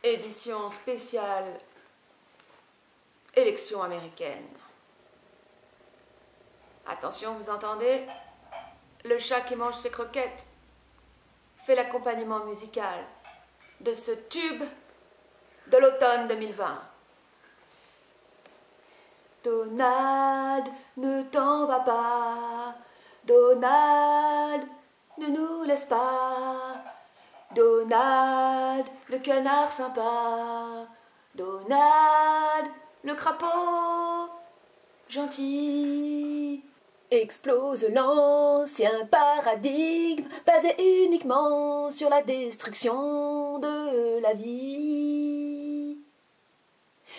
Édition spéciale élection américaine. Attention, vous entendez? Le chat qui mange ses croquettes fait l'accompagnement musical de ce tube de l'automne 2020. Donald, ne t'en va pas. Donald, ne nous laisse pas. Donald, le canard sympa. Donald, le crapaud gentil. Explose l'ancien paradigme basé uniquement sur la destruction de la vie.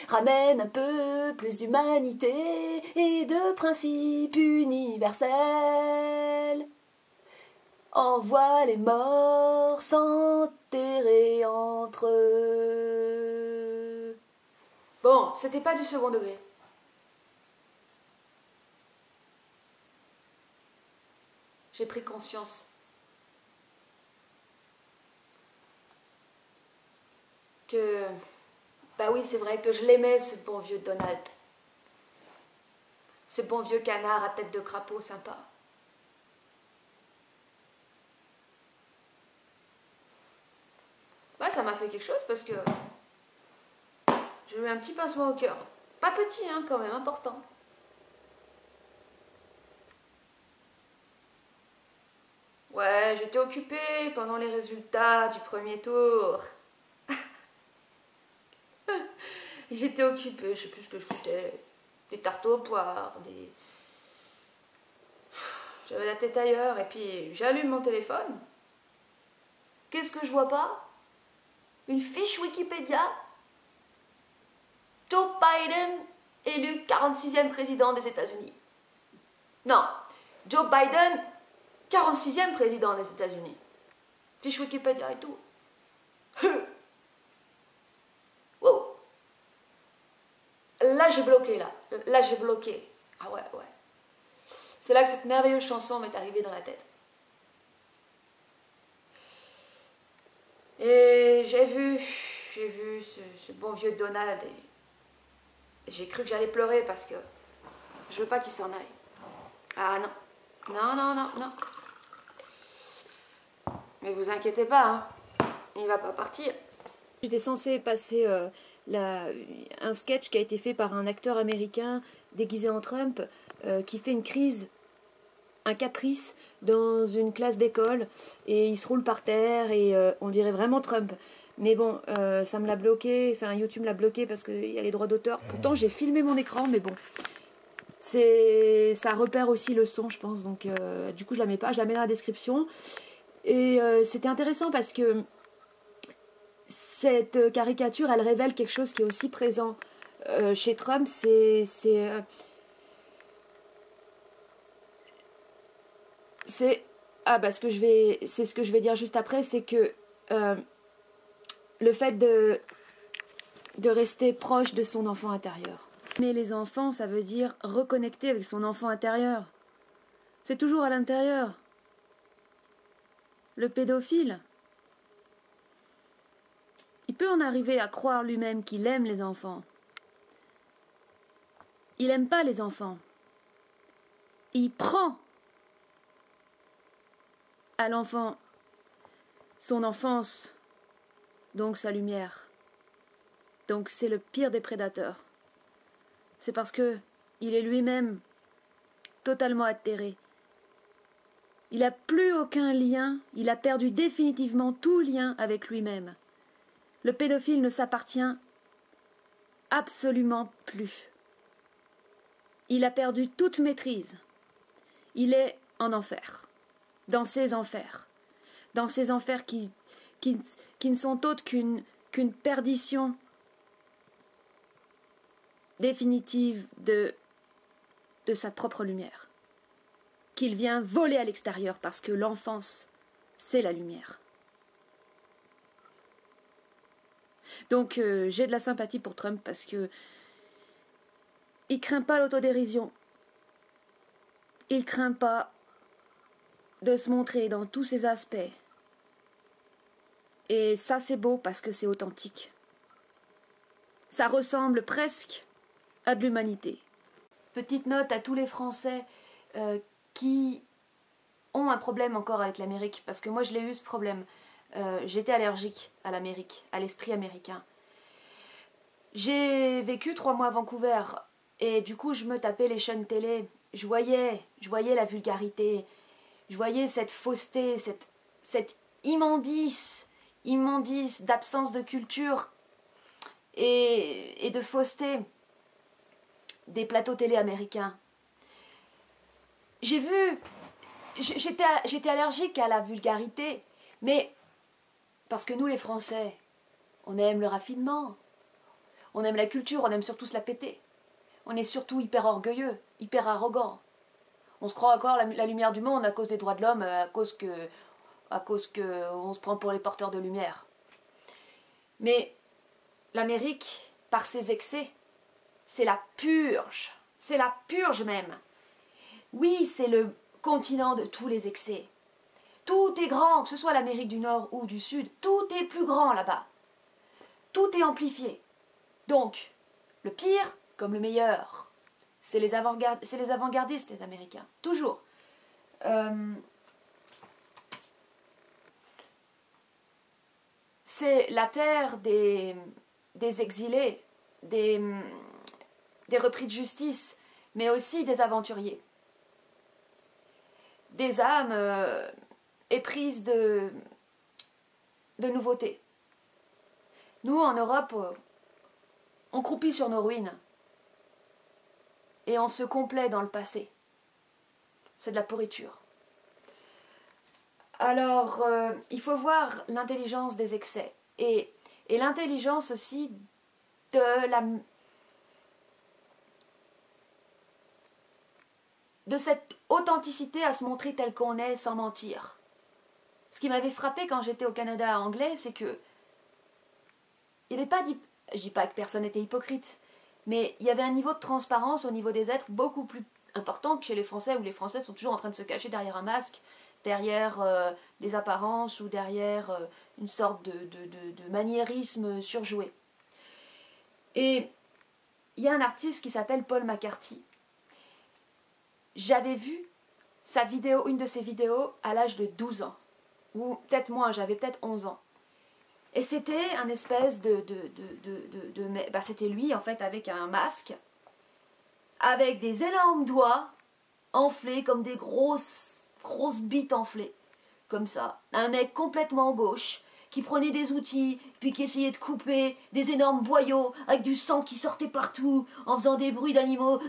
Ramène un peu plus d'humanité et de principes universels. Envoie les morts s'enterrer entre eux. Bon, c'était pas du second degré. J'ai pris conscience que, bah oui, c'est vrai que je l'aimais, ce bon vieux Donald. Ce bon vieux canard à tête de crapaud sympa. Ouais, ça m'a fait quelque chose parce que j'ai eu un petit pincement au cœur. Pas petit, hein, quand même, important. Ouais, j'étais occupée pendant les résultats du premier tour. J'étais occupée, je sais plus ce que je foutais. Des tartes aux poires, des... J'avais la tête ailleurs et puis j'allume mon téléphone. Qu'est-ce que je vois pas? Une fiche Wikipédia. Joe Biden élu 46e président des États-Unis. Non, Joe Biden 46e président des États-Unis. Fiche Wikipédia et tout. Wow. Là j'ai bloqué, là. Là j'ai bloqué. Ah ouais, ouais. C'est là que cette merveilleuse chanson m'est arrivée dans la tête. Et j'ai vu ce bon vieux Donald et j'ai cru que j'allais pleurer parce que je veux pas qu'il s'en aille. Ah non. Non, non, non, non. Mais vous inquiétez pas, hein. Il va pas partir. J'étais censée passer un sketch qui a été fait par un acteur américain déguisé en Trump qui fait une crise, un caprice dans une classe d'école et il se roule par terre et on dirait vraiment Trump. Mais bon, ça me l'a bloqué, enfin YouTube l'a bloqué parce qu'il y a les droits d'auteur. Pourtant j'ai filmé mon écran, mais bon. Ça repère aussi le son, je pense, donc du coup je la mets pas, je la mets dans la description. Et c'était intéressant parce que cette caricature, elle révèle quelque chose qui est aussi présent chez Trump, c'est ah bah c'est ce que je vais dire juste après, c'est que le fait de rester proche de son enfant intérieur. Mais les enfants, ça veut dire reconnecter avec son enfant intérieur. C'est toujours à l'intérieur. Le pédophile, il peut en arriver à croire lui-même qu'il aime les enfants. Il n'aime pas les enfants. Il prend à l'enfant son enfance, donc sa lumière. Donc c'est le pire des prédateurs. C'est parce que il est lui-même totalement atterré. Il n'a plus aucun lien, il a perdu définitivement tout lien avec lui-même. Le pédophile ne s'appartient absolument plus. Il a perdu toute maîtrise. Il est en enfer. Dans ces enfers. Dans ces enfers qui ne sont autres qu'une perdition définitive de sa propre lumière. Qu'il vient voler à l'extérieur parce que l'enfance, c'est la lumière. Donc j'ai de la sympathie pour Trump parce que il craint pas l'autodérision. Il craint pas de se montrer dans tous ses aspects. Et ça c'est beau parce que c'est authentique. ça ressemble presque à de l'humanité. Petite note à tous les Français qui ont un problème encore avec l'Amérique, parce que moi je l'ai eu ce problème. J'étais allergique à l'Amérique, à l'esprit américain. J'ai vécu 3 mois à Vancouver, et du coup je me tapais les chaînes télé, je voyais la vulgarité, je voyais cette fausseté, cette immondice d'absence de culture et de fausseté des plateaux télé américains. J'étais allergique à la vulgarité, mais parce que nous les Français, on aime le raffinement, on aime la culture, on aime surtout se la péter. On est surtout hyper orgueilleux, hyper arrogant. On se croit encore la lumière du monde à cause des droits de l'homme, à cause que on se prend pour les porteurs de lumière. Mais l'Amérique, par ses excès, c'est la purge même. Oui, c'est le continent de tous les excès. Tout est grand, que ce soit l'Amérique du Nord ou du Sud, tout est plus grand là-bas. Tout est amplifié. Donc, le pire comme le meilleur, c'est les avant-gardistes, les Américains, toujours. C'est la terre des exilés, des repris de justice, mais aussi des aventuriers. Des âmes éprises de nouveautés. Nous, en Europe, on croupit sur nos ruines. Et on se complaît dans le passé. C'est de la pourriture. Alors, il faut voir l'intelligence des excès. Et l'intelligence aussi de cette authenticité à se montrer tel qu'on est sans mentir. Ce qui m'avait frappé quand j'étais au Canada anglais, c'est que il n'y avait pas je dis pas que personne n'était hypocrite, mais il y avait un niveau de transparence au niveau des êtres beaucoup plus important que chez les Français, où les Français sont toujours en train de se cacher derrière un masque, derrière des apparences ou derrière une sorte de maniérisme surjoué. Et il y a un artiste qui s'appelle Paul McCarthy. J'avais vu une de ses vidéos à l'âge de 12 ans, ou peut-être moins, j'avais peut-être 11 ans. Et c'était un espèce c'était lui en fait avec un masque, avec des énormes doigts enflés comme des grosses bites enflées, comme ça. Un mec complètement gauche, qui prenait des outils, puis qui essayait de couper des énormes boyaux avec du sang qui sortait partout, en faisant des bruits d'animaux.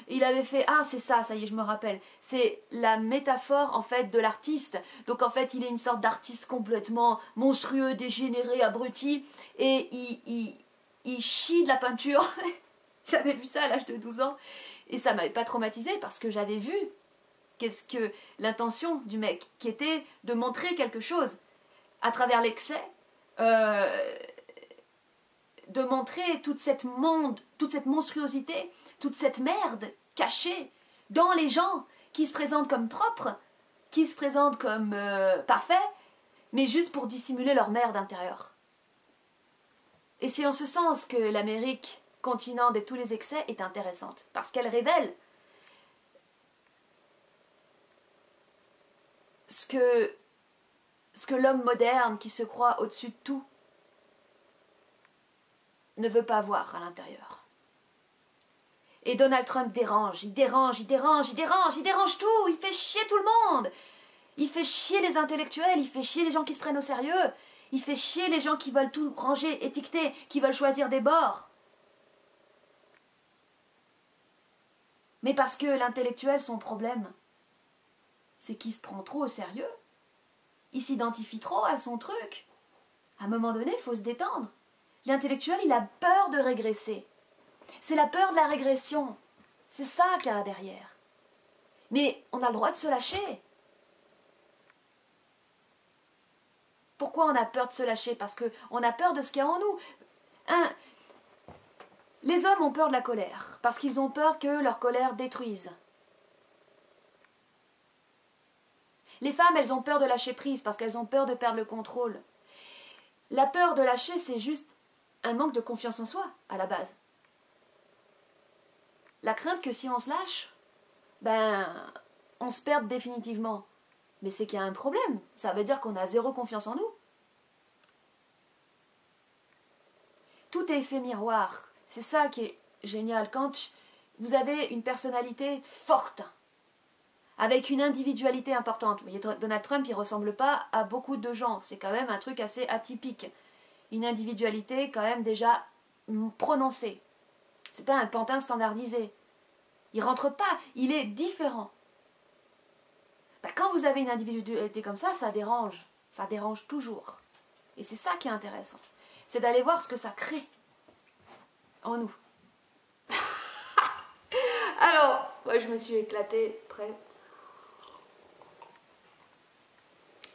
Il avait fait, ah c'est ça y est, je me rappelle, c'est la métaphore en fait de l'artiste. Donc en fait il est une sorte d'artiste complètement monstrueux, dégénéré, abruti, et il chie de la peinture. J'avais vu ça à l'âge de 12 ans, et ça m'avait pas traumatisé parce que j'avais vu qu'est-ce que l'intention du mec, qui était de montrer quelque chose à travers l'excès, de montrer toute cette monstruosité, toute cette merde cachée dans les gens qui se présentent comme propres, qui se présentent comme parfaits, mais juste pour dissimuler leur merde intérieure. Et c'est en ce sens que l'Amérique, continent de tous les excès, est intéressante, parce qu'elle révèle ce que l'homme moderne qui se croit au-dessus de tout ne veut pas voir à l'intérieur. Et Donald Trump dérange, il dérange tout, il fait chier tout le monde. Il fait chier les intellectuels, il fait chier les gens qui se prennent au sérieux, il fait chier les gens qui veulent tout ranger, étiqueter, qui veulent choisir des bords. Mais parce que l'intellectuel, son problème, c'est qu'il se prend trop au sérieux. Il s'identifie trop à son truc. À un moment donné, il faut se détendre. L'intellectuel, il a peur de régresser. C'est la peur de la régression. C'est ça qu'il y a derrière. Mais on a le droit de se lâcher. Pourquoi on a peur de se lâcher? Parce qu'on a peur de ce qu'il y a en nous. Les hommes ont peur de la colère, parce qu'ils ont peur que leur colère détruise. Les femmes, elles ont peur de lâcher prise, parce qu'elles ont peur de perdre le contrôle. La peur de lâcher, c'est juste un manque de confiance en soi, à la base. La crainte que si on se lâche, ben, on se perde définitivement. Mais c'est qu'il y a un problème. Ça veut dire qu'on a zéro confiance en nous. Tout est effet miroir. C'est ça qui est génial. Quand vous avez une personnalité forte, avec une individualité importante. Vous voyez, Donald Trump, il ne ressemble pas à beaucoup de gens. C'est quand même un truc assez atypique. Une individualité quand même déjà prononcée. C'est pas un pantin standardisé. Il rentre pas, il est différent. Ben, quand vous avez une individualité comme ça dérange. Ça dérange toujours. Et c'est ça qui est intéressant. C'est d'aller voir ce que ça crée en nous. Alors, moi je me suis éclatée, prêt.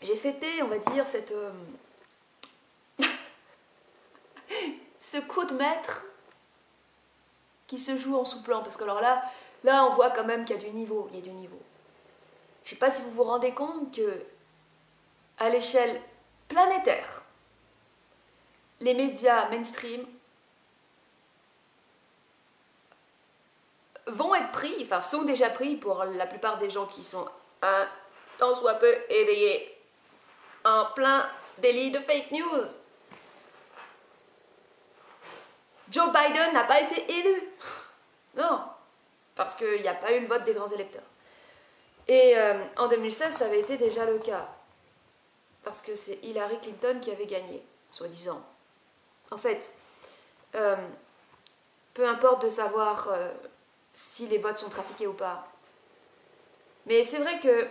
J'ai fêté, on va dire, ce coup de maître qui se joue en sous-plan. Parce que alors là, on voit quand même qu'il y a du niveau. Il y a du niveau. Je ne sais pas si vous vous rendez compte que, à l'échelle planétaire, les médias mainstream vont être pris, enfin sont déjà pris pour la plupart des gens qui sont un tant soit peu éveillés, en plein délit de fake news. Joe Biden n'a pas été élu. Non, parce qu'il n'y a pas eu le vote des grands électeurs. Et en 2016, ça avait été déjà le cas. Parce que c'est Hillary Clinton qui avait gagné, soi-disant. En fait, peu importe de savoir si les votes sont trafiqués ou pas. Mais c'est vrai que,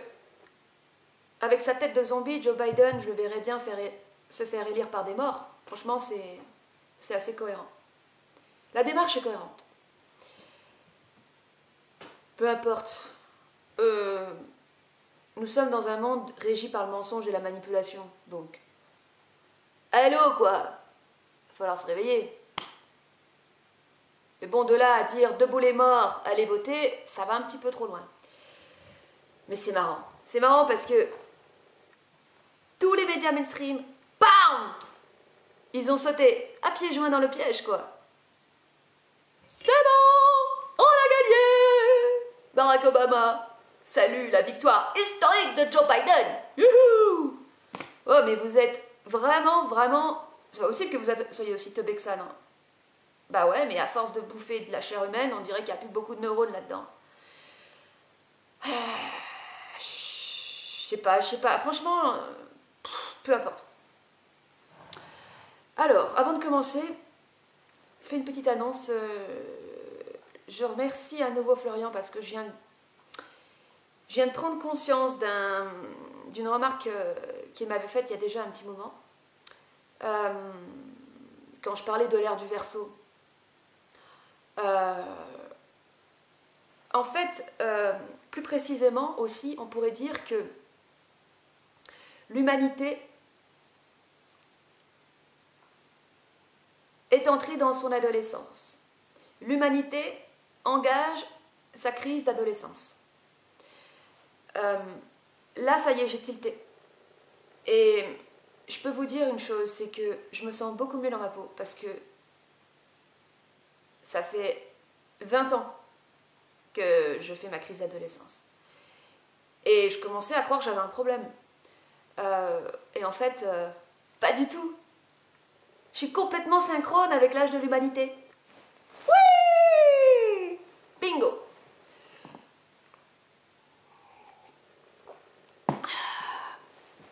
avec sa tête de zombie, Joe Biden, je le verrais bien se faire élire par des morts. Franchement, c'est assez cohérent. La démarche est cohérente. Peu importe. Nous sommes dans un monde régi par le mensonge et la manipulation. Donc, allô quoi. Il va falloir se réveiller. Mais bon, de là à dire debout les morts, allez voter, ça va un petit peu trop loin. Mais c'est marrant. C'est marrant parce que tous les médias mainstream, BAM! Ils ont sauté à pieds joints dans le piège, quoi. C'est bon! On a gagné! Barack Obama, salut la victoire historique de Joe Biden! Youhou! Oh, mais vous êtes vraiment... C'est pas possible que vous soyez aussi teubé que ça, non? Bah ouais, mais à force de bouffer de la chair humaine, on dirait qu'il n'y a plus beaucoup de neurones là-dedans. Je sais pas, franchement, peu importe. Alors, avant de commencer, je fais une petite annonce. Je remercie à nouveau Florian parce que je viens de prendre conscience d'une remarque qu'il m'avait faite il y a déjà un petit moment. Quand je parlais de l'ère du Verseau. En fait, plus précisément aussi, on pourrait dire que l'humanité est entrée dans son adolescence. L'humanité engage sa crise d'adolescence. Là, ça y est, j'ai tilté. Et je peux vous dire une chose, c'est que je me sens beaucoup mieux dans ma peau parce que ça fait 20 ans que je fais ma crise d'adolescence. Et je commençais à croire que j'avais un problème. Et en fait, pas du tout. Je suis complètement synchrone avec l'âge de l'humanité. Oui! Bingo!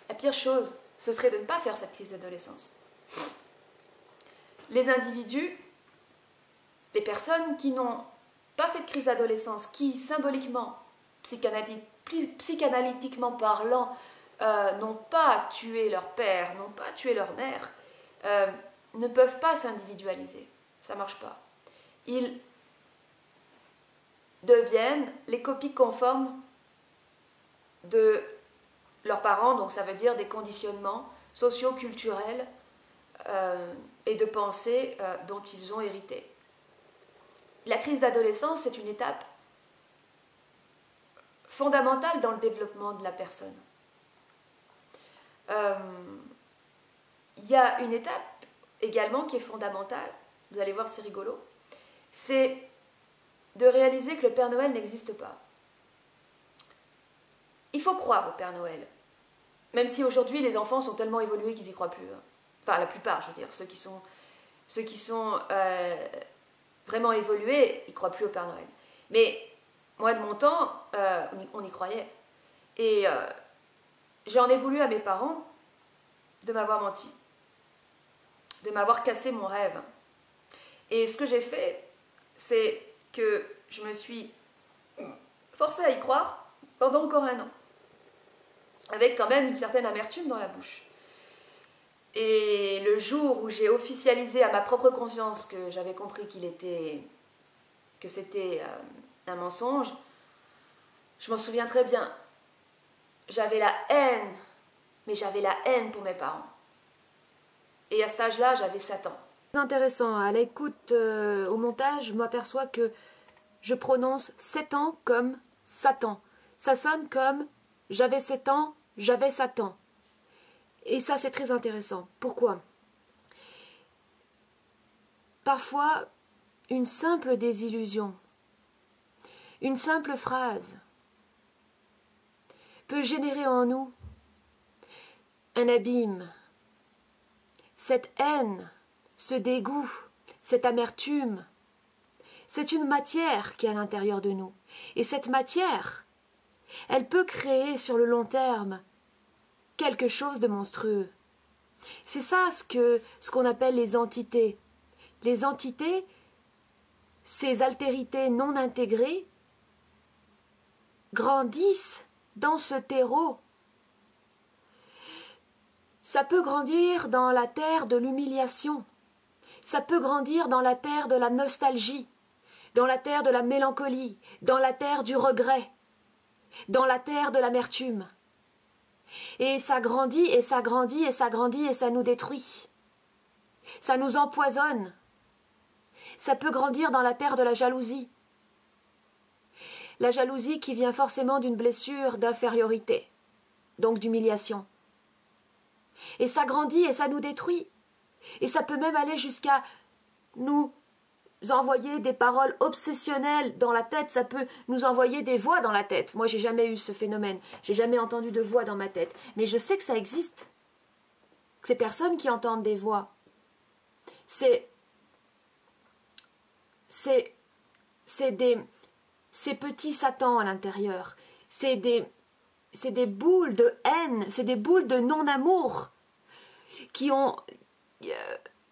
La pire chose, ce serait de ne pas faire cette crise d'adolescence. Les individus, les personnes qui n'ont pas fait de crise d'adolescence, qui symboliquement, psychanalytiquement parlant, n'ont pas tué leur père, n'ont pas tué leur mère, ne peuvent pas s'individualiser. Ça ne marche pas. Ils deviennent les copies conformes de leurs parents, donc ça veut dire des conditionnements socio-culturels et de pensée dont ils ont hérité. La crise d'adolescence, c'est une étape fondamentale dans le développement de la personne. Il y a une étape, également qui est fondamental, vous allez voir c'est rigolo, c'est de réaliser que le Père Noël n'existe pas. Il faut croire au Père Noël, même si aujourd'hui les enfants sont tellement évolués qu'ils n'y croient plus. Enfin la plupart, je veux dire, ceux qui sont vraiment évolués, ils ne croient plus au Père Noël. Mais moi de mon temps, on y croyait. Et j'en ai voulu à mes parents de m'avoir menti, de m'avoir cassé mon rêve. Et ce que j'ai fait, c'est que je me suis forcée à y croire pendant encore un an, avec quand même une certaine amertume dans la bouche. Et le jour où j'ai officialisé à ma propre conscience que j'avais compris que c'était un mensonge, je m'en souviens très bien. J'avais la haine, mais j'avais la haine pour mes parents. Et à cet âge-là, j'avais 7 ans. C'est intéressant, à l'écoute au montage, je m'aperçois que je prononce 7 ans comme Satan. Ça sonne comme j'avais 7 ans, j'avais Satan. Et ça, c'est très intéressant. Pourquoi? Parfois, une simple désillusion, une simple phrase peut générer en nous un abîme, cette haine, ce dégoût, cette amertume. C'est une matière qui est à l'intérieur de nous. Et cette matière, elle peut créer sur le long terme quelque chose de monstrueux. C'est ça ce qu'on appelle les entités. Les entités, ces altérités non intégrées, grandissent dans ce terreau. Ça peut grandir dans la terre de l'humiliation. Ça peut grandir dans la terre de la nostalgie, dans la terre de la mélancolie, dans la terre du regret, dans la terre de l'amertume. Et ça grandit, et ça grandit, et ça grandit, et ça nous détruit. Ça nous empoisonne. Ça peut grandir dans la terre de la jalousie. La jalousie qui vient forcément d'une blessure d'infériorité, donc d'humiliation. Et ça grandit et ça nous détruit. Et ça peut même aller jusqu'à nous envoyer des paroles obsessionnelles dans la tête, ça peut nous envoyer des voix dans la tête. Moi, j'ai jamais eu ce phénomène, j'ai jamais entendu de voix dans ma tête, mais je sais que ça existe. Ces personnes qui entendent des voix, c'est petits satans à l'intérieur, c'est des boules de haine, c'est des boules de non-amour qui ont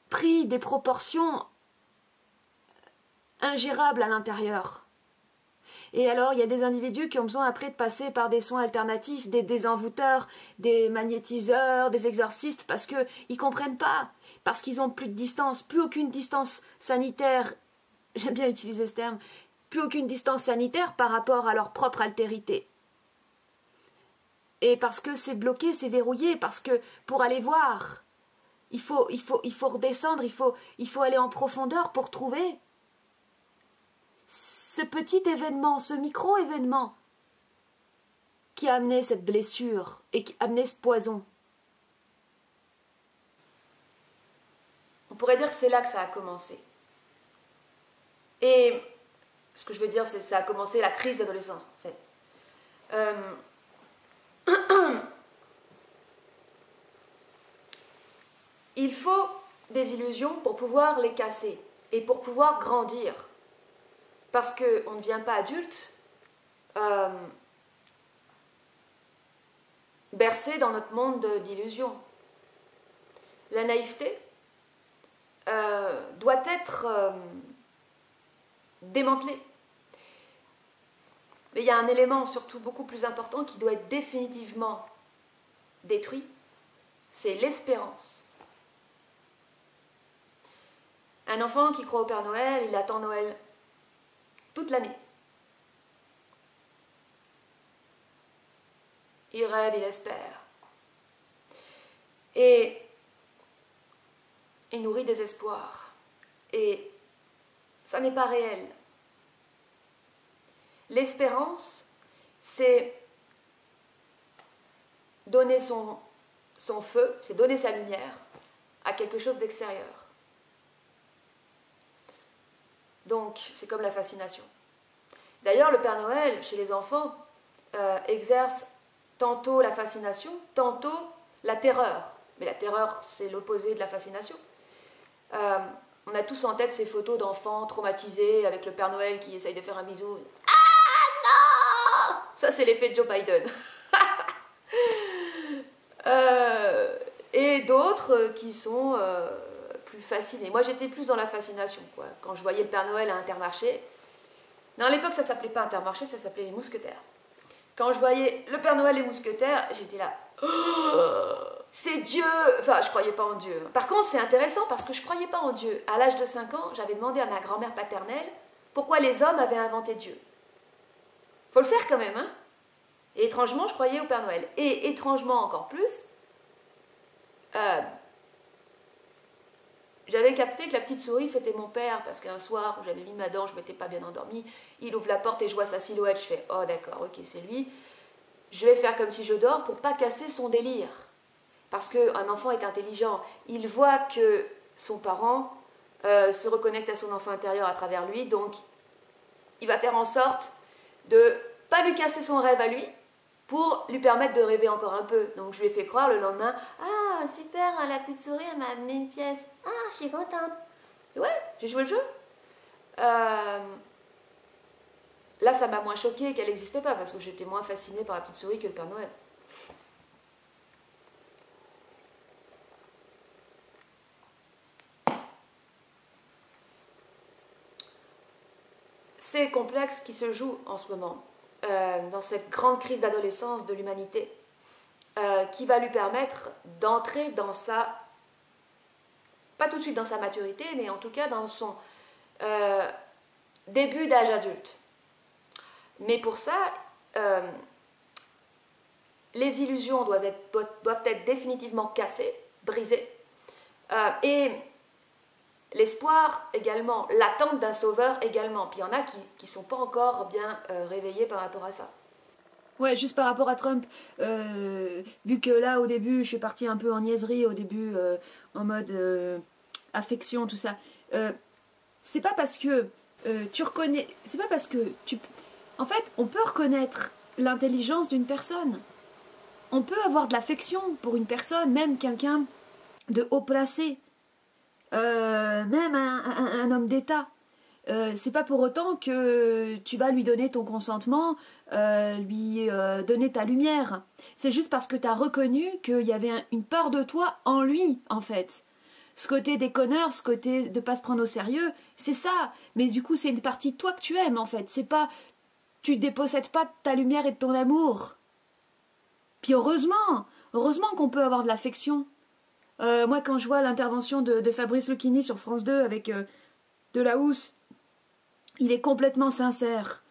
pris des proportions ingérables à l'intérieur. Et alors, il y a des individus qui ont besoin après de passer par des soins alternatifs, des désenvoûteurs, des magnétiseurs, des exorcistes, parce qu'ils ne comprennent pas, parce qu'ils n'ont plus de distance, plus aucune distance sanitaire, j'aime bien utiliser ce terme, plus aucune distance sanitaire par rapport à leur propre altérité. Et parce que c'est bloqué, c'est verrouillé, parce que pour aller voir, il faut redescendre, il faut aller en profondeur pour trouver ce petit événement, ce micro-événement qui a amené cette blessure et qui a amené ce poison. On pourrait dire que c'est là que ça a commencé. Et ce que je veux dire, c'est que ça a commencé la crise d'adolescence, en fait. Il faut des illusions pour pouvoir les casser et pour pouvoir grandir. Parce qu'on ne devient pas adulte bercé dans notre monde d'illusions. La naïveté doit être démantelée. Mais il y a un élément surtout beaucoup plus important qui doit être définitivement détruit, c'est l'espérance. Un enfant qui croit au Père Noël, il attend Noël toute l'année. Il rêve, il espère. Et il nourrit des espoirs. Et ça n'est pas réel. L'espérance, c'est donner son feu, c'est donner sa lumière à quelque chose d'extérieur. Donc, c'est comme la fascination. D'ailleurs, le Père Noël, chez les enfants, exerce tantôt la fascination, tantôt la terreur. Mais la terreur, c'est l'opposé de la fascination. On a tous en tête ces photos d'enfants traumatisés avec le Père Noël qui essaye de faire un bisou. Ah non! Ça, c'est l'effet de Joe Biden. Et d'autres qui sont plus fascinés. Moi, j'étais plus dans la fascination, quoi. Quand je voyais le Père Noël à Intermarché. Non, à l'époque, ça s'appelait pas Intermarché, ça s'appelait les Mousquetaires. Quand je voyais le Père Noël et les Mousquetaires, j'étais là. Oh, c'est Dieu! Enfin, je croyais pas en Dieu. Par contre, c'est intéressant parce que je croyais pas en Dieu. À l'âge de 5 ans, j'avais demandé à ma grand-mère paternelle pourquoi les hommes avaient inventé Dieu. Faut le faire quand même, hein? Et étrangement, je croyais au Père Noël. Et étrangement encore plus, j'avais capté que la petite souris, c'était mon père, parce qu'un soir où j'avais mis ma dent, je m'étais pas bien endormie, il ouvre la porte et je vois sa silhouette, je fais « Oh d'accord, ok, c'est lui. Je vais faire comme si je dors pour pas casser son délire. » Parce qu'un enfant est intelligent. Il voit que son parent se reconnecte à son enfant intérieur à travers lui, donc il va faire en sorte de pas lui casser son rêve à lui, pour lui permettre de rêver encore un peu. Donc je lui ai fait croire le lendemain, ah super, la petite souris elle m'a amené une pièce, ah je suis contente. Et ouais, j'ai joué le jeu. Là ça m'a moins choqué qu'elle n'existait pas, parce que j'étais moins fascinée par la petite souris que le Père Noël. C'est complexe qui se joue en ce moment, dans cette grande crise d'adolescence de l'humanité, qui va lui permettre d'entrer dans sa, pas tout de suite dans sa maturité, mais en tout cas dans son début d'âge adulte. Mais pour ça, les illusions doivent être définitivement cassées, brisées, et l'espoir également, l'attente d'un sauveur également. Puis il y en a qui ne sont pas encore bien réveillés par rapport à ça. Ouais, juste par rapport à Trump, vu que là au début je suis partie un peu en niaiserie, au début en mode affection, tout ça, c'est pas parce que tu reconnais, c'est pas parce que tu... En fait, on peut reconnaître l'intelligence d'une personne. On peut avoir de l'affection pour une personne, même quelqu'un de haut placé, même un homme d'État. C'est pas pour autant que tu vas lui donner ton consentement, lui donner ta lumière. C'est juste parce que tu as reconnu qu'il y avait une part de toi en lui, en fait. Ce côté déconneur, ce côté de pas se prendre au sérieux, c'est ça. Mais du coup, c'est une partie de toi que tu aimes, en fait. C'est pas... Tu ne dépossèdes pas de ta lumière et de ton amour. Puis heureusement qu'on peut avoir de l'affection. Moi, quand je vois l'intervention de Fabrice Lucchini sur France 2 avec Delahousse, il est complètement sincère.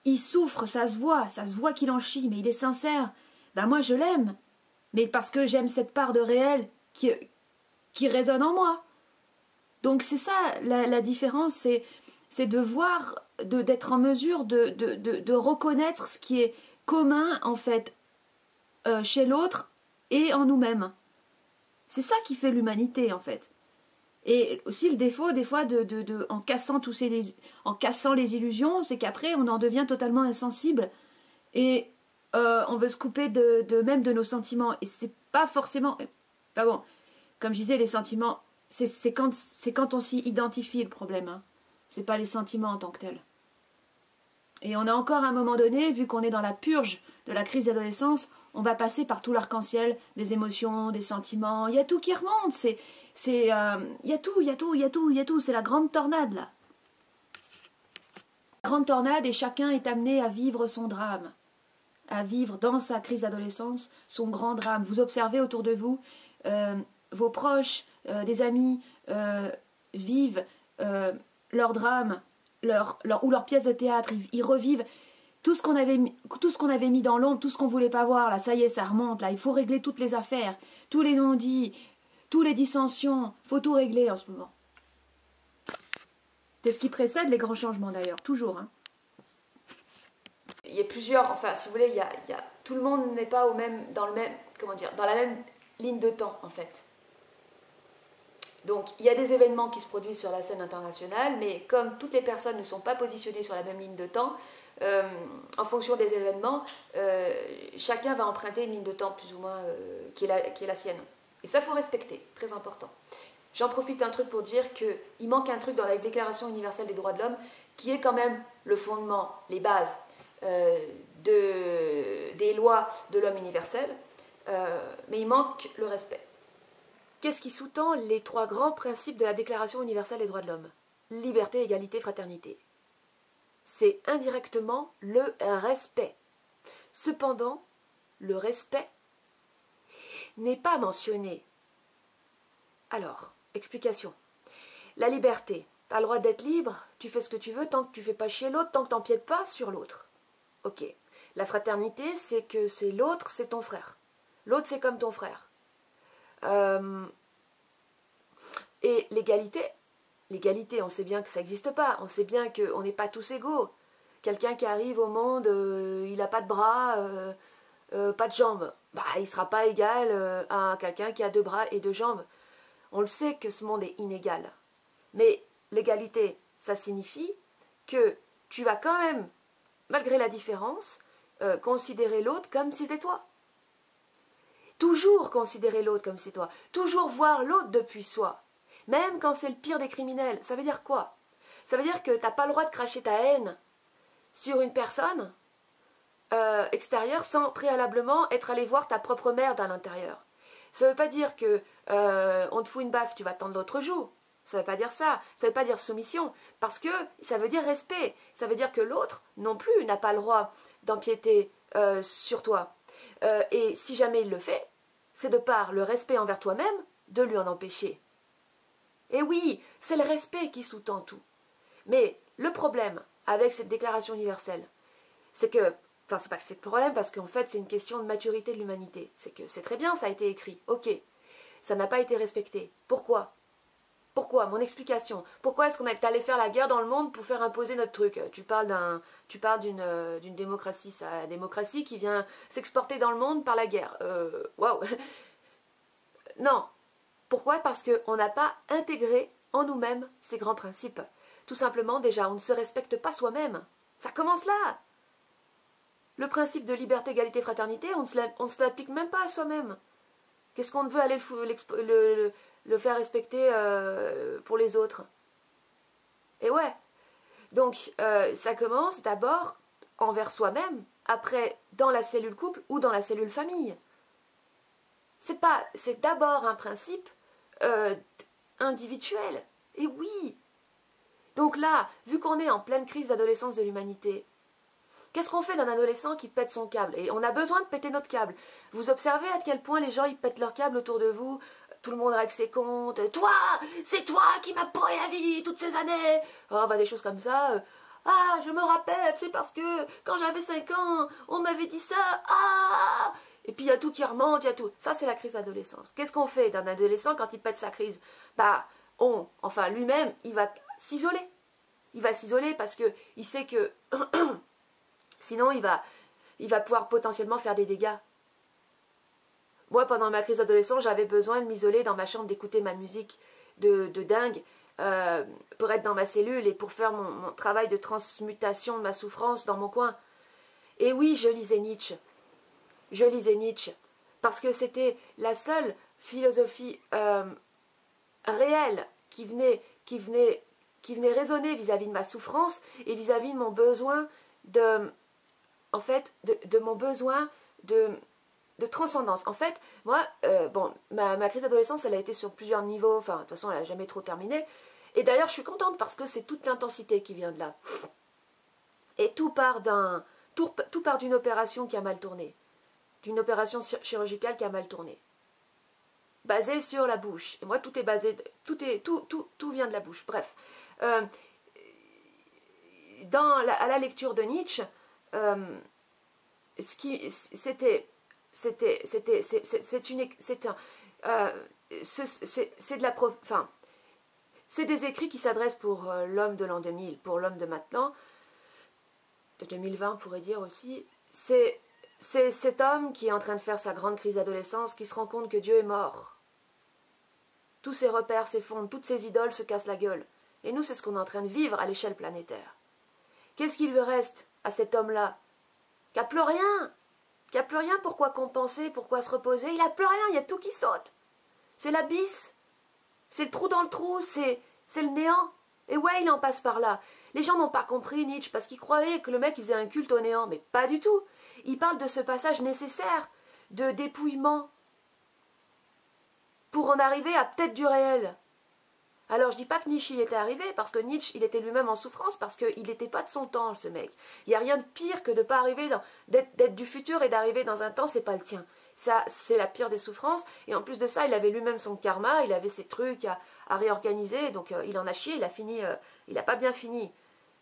Il souffre, ça se voit qu'il en chie, mais il est sincère. Ben moi, je l'aime. Mais parce que j'aime cette part de réel qui résonne en moi. Donc c'est ça, la différence, c'est de voir, d'être en mesure de reconnaître ce qui est commun, en fait, chez l'autre et en nous-mêmes. C'est ça qui fait l'humanité, en fait. Et aussi le défaut, des fois, en cassant en cassant les illusions, c'est qu'après, on en devient totalement insensible. Et on veut se couper même de nos sentiments. Et c'est pas forcément... Enfin bon, comme je disais, les sentiments, c'est quand on s'y identifie le problème. Hein. C'est pas les sentiments en tant que tels. Et on a encore à un moment donné, vu qu'on est dans la purge de la crise d'adolescence, on va passer par tout l'arc-en-ciel des émotions, des sentiments. Il y a tout qui remonte. Il y a tout. C'est la grande tornade, là. La grande tornade et chacun est amené à vivre son drame. À vivre dans sa crise d'adolescence son grand drame. Vous observez autour de vous, vos proches, des amis vivent leur drame, ou leur pièce de théâtre. Ils revivent tout ce qu'on avait mis dans l'ombre, tout ce qu'on voulait pas voir. Là, ça y est, ça remonte. Là, il faut régler toutes les affaires, tous les non-dits, toutes les dissensions. Faut tout régler en ce moment. C'est ce qui précède les grands changements d'ailleurs, toujours. Hein. Il y a plusieurs, enfin, si vous voulez, tout le monde n'est pas dans la même ligne de temps, en fait. Donc il y a des événements qui se produisent sur la scène internationale, mais comme toutes les personnes ne sont pas positionnées sur la même ligne de temps, en fonction des événements, chacun va emprunter une ligne de temps plus ou moins qui est la sienne. Et ça, il faut respecter, très important. J'en profite un truc pour dire qu'il manque un truc dans la Déclaration universelle des droits de l'homme qui est quand même le fondement, les bases des lois de l'homme universel, mais il manque le respect. Qu'est-ce qui sous-tend les trois grands principes de la Déclaration universelle des droits de l'homme? Liberté, égalité, fraternité. C'est indirectement le respect. Cependant, le respect n'est pas mentionné. Alors, explication. La liberté, tu as le droit d'être libre, tu fais ce que tu veux tant que tu ne fais pas chier l'autre, tant que tu n'empiètes pas sur l'autre. Ok. La fraternité, c'est que c'est l'autre, c'est ton frère. L'autre, c'est comme ton frère. Et l'égalité, on sait bien que ça n'existe pas. On sait bien qu'on n'est pas tous égaux. Quelqu'un qui arrive au monde, il n'a pas de bras, pas de jambes. Bah, il ne sera pas égal à quelqu'un qui a 2 bras et 2 jambes. On le sait que ce monde est inégal. Mais l'égalité, ça signifie que tu vas quand même, malgré la différence, considérer l'autre comme si c'était toi. Toujours considérer l'autre comme si c'était toi. Toujours voir l'autre depuis soi. Même quand c'est le pire des criminels. Ça veut dire quoi? Ça veut dire que tu n'as pas le droit de cracher ta haine sur une personne extérieure sans préalablement être allé voir ta propre merde à l'intérieur. Ça ne veut pas dire que on te fout une baffe, tu vas tendre l'autre joue. Ça ne veut pas dire ça. Ça ne veut pas dire soumission. Parce que ça veut dire respect. Ça veut dire que l'autre, non plus, n'a pas le droit d'empiéter sur toi. Et si jamais il le fait, c'est de par le respect envers toi-même de lui en empêcher. Et oui, c'est le respect qui sous-tend tout. Mais le problème avec cette déclaration universelle, c'est que, enfin c'est pas que c'est le problème parce qu'en fait c'est une question de maturité de l'humanité. C'est que c'est très bien, ça a été écrit, ok, ça n'a pas été respecté. Pourquoi? Pourquoi? Mon explication. Pourquoi est-ce qu'on est allé faire la guerre dans le monde pour faire imposer notre truc? Tu parles d'une démocratie, ça, démocratie qui vient s'exporter dans le monde par la guerre. Waouh. Non. Pourquoi? Parce qu'on n'a pas intégré en nous-mêmes ces grands principes. Tout simplement, déjà, on ne se respecte pas soi-même. Ça commence là. Le principe de liberté, égalité, fraternité, on ne se l'applique même pas à soi-même. Qu'est-ce qu'on veut aller le faire respecter pour les autres? Et ouais. Donc, ça commence d'abord envers soi-même, après dans la cellule couple ou dans la cellule famille. C'est d'abord un principe individuel. Et oui. Donc là, vu qu'on est en pleine crise d'adolescence de l'humanité, qu'est-ce qu'on fait d'un adolescent qui pète son câble? Et on a besoin de péter notre câble. Vous observez à quel point les gens ils pètent leur câble autour de vous. Tout le monde règle ses comptes. Toi, c'est toi qui m'as pourri la vie toutes ces années. Oh, bah, des choses comme ça. Ah, je me rappelle, c'est parce que quand j'avais 5 ans, on m'avait dit ça. Ah. Et puis il y a tout qui remonte, il y a tout. Ça, c'est la crise d'adolescence. Qu'est-ce qu'on fait d'un adolescent quand il pète sa crise? Bah, enfin lui-même, il va s'isoler. Il va s'isoler parce que il sait que sinon il va pouvoir potentiellement faire des dégâts. Moi, pendant ma crise d'adolescence, j'avais besoin de m'isoler dans ma chambre, d'écouter ma musique de dingue pour être dans ma cellule et pour faire mon travail de transmutation de ma souffrance dans mon coin. Et oui, je lisais Nietzsche. Je lisais Nietzsche parce que c'était la seule philosophie réelle qui venait résonner vis-à-vis de ma souffrance et vis-à-vis de mon besoin de mon besoin de transcendance. En fait, moi, ma crise d'adolescence, elle a été sur plusieurs niveaux. Enfin, de toute façon, elle n'a jamais trop terminé. Et d'ailleurs, je suis contente parce que c'est toute l'intensité qui vient de là. Et tout part d'une opération qui a mal tourné. D'une opération chirurgicale qui a mal tourné. Basée sur la bouche. Et moi, tout est basé... Tout vient de la bouche. Bref. À la lecture de Nietzsche, c'est des écrits qui s'adressent pour l'homme de l'an 2000, pour l'homme de maintenant, de 2020 on pourrait dire aussi. C'est cet homme qui est en train de faire sa grande crise d'adolescence, qui se rend compte que Dieu est mort. tous ses repères s'effondrent, toutes ses idoles se cassent la gueule. Et nous, c'est ce qu'on est en train de vivre à l'échelle planétaire. Qu'est-ce qu'il lui reste à cet homme-là? Qui n'a plus rien, qui n'a plus rien, pourquoi compenser, pourquoi se reposer? Il n'a plus rien, il y a tout qui saute. C'est l'abysse, c'est le trou dans le trou, c'est le néant. Et ouais, il en passe par là. Les gens n'ont pas compris Nietzsche parce qu'ils croyaient que le mec il faisait un culte au néant, mais pas du tout. Il parle de ce passage nécessaire de dépouillement pour en arriver à peut-être du réel. Alors je dis pas que Nietzsche y était arrivé, parce que Nietzsche il était lui-même en souffrance, parce qu'il n'était pas de son temps ce mec. Il n'y a rien de pire que de pas arriver d'être du futur et d'arriver dans un temps, c'est pas le tien. Ça, c'est la pire des souffrances, et en plus de ça, il avait lui-même son karma, il avait ses trucs à réorganiser, donc il en a chié, il a fini, il n'a pas bien fini.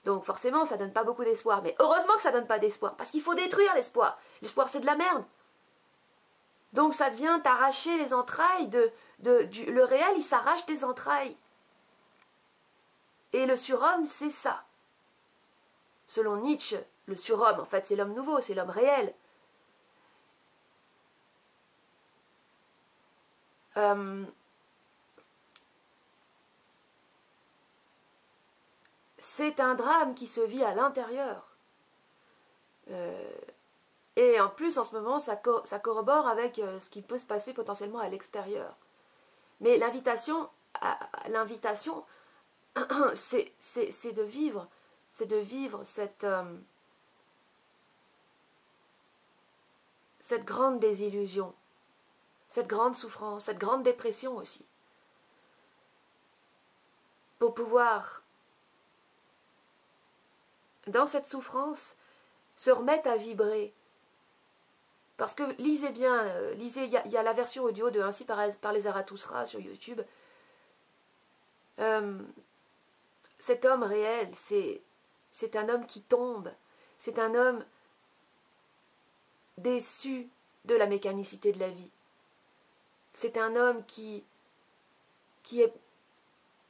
Donc forcément, ça donne pas beaucoup d'espoir, mais heureusement que ça donne pas d'espoir, parce qu'il faut détruire l'espoir. L'espoir, c'est de la merde. Donc ça devient t'arracher les entrailles le réel, il s'arrache des entrailles. Et le surhomme, c'est ça. Selon Nietzsche, le surhomme, en fait, c'est l'homme nouveau, c'est l'homme réel. C'est un drame qui se vit à l'intérieur. Et en plus, en ce moment, ça corrobore avec ce qui peut se passer potentiellement à l'extérieur. Mais l'invitation, c'est de vivre cette grande désillusion, cette grande souffrance, cette grande dépression aussi. Pour pouvoir, dans cette souffrance, se remettre à vibrer. Parce que lisez bien, lisez, il y a la version audio de Ainsi parlait Zarathustra sur YouTube. Cet homme réel, c'est un homme qui tombe, c'est un homme déçu de la mécanicité de la vie. C'est un homme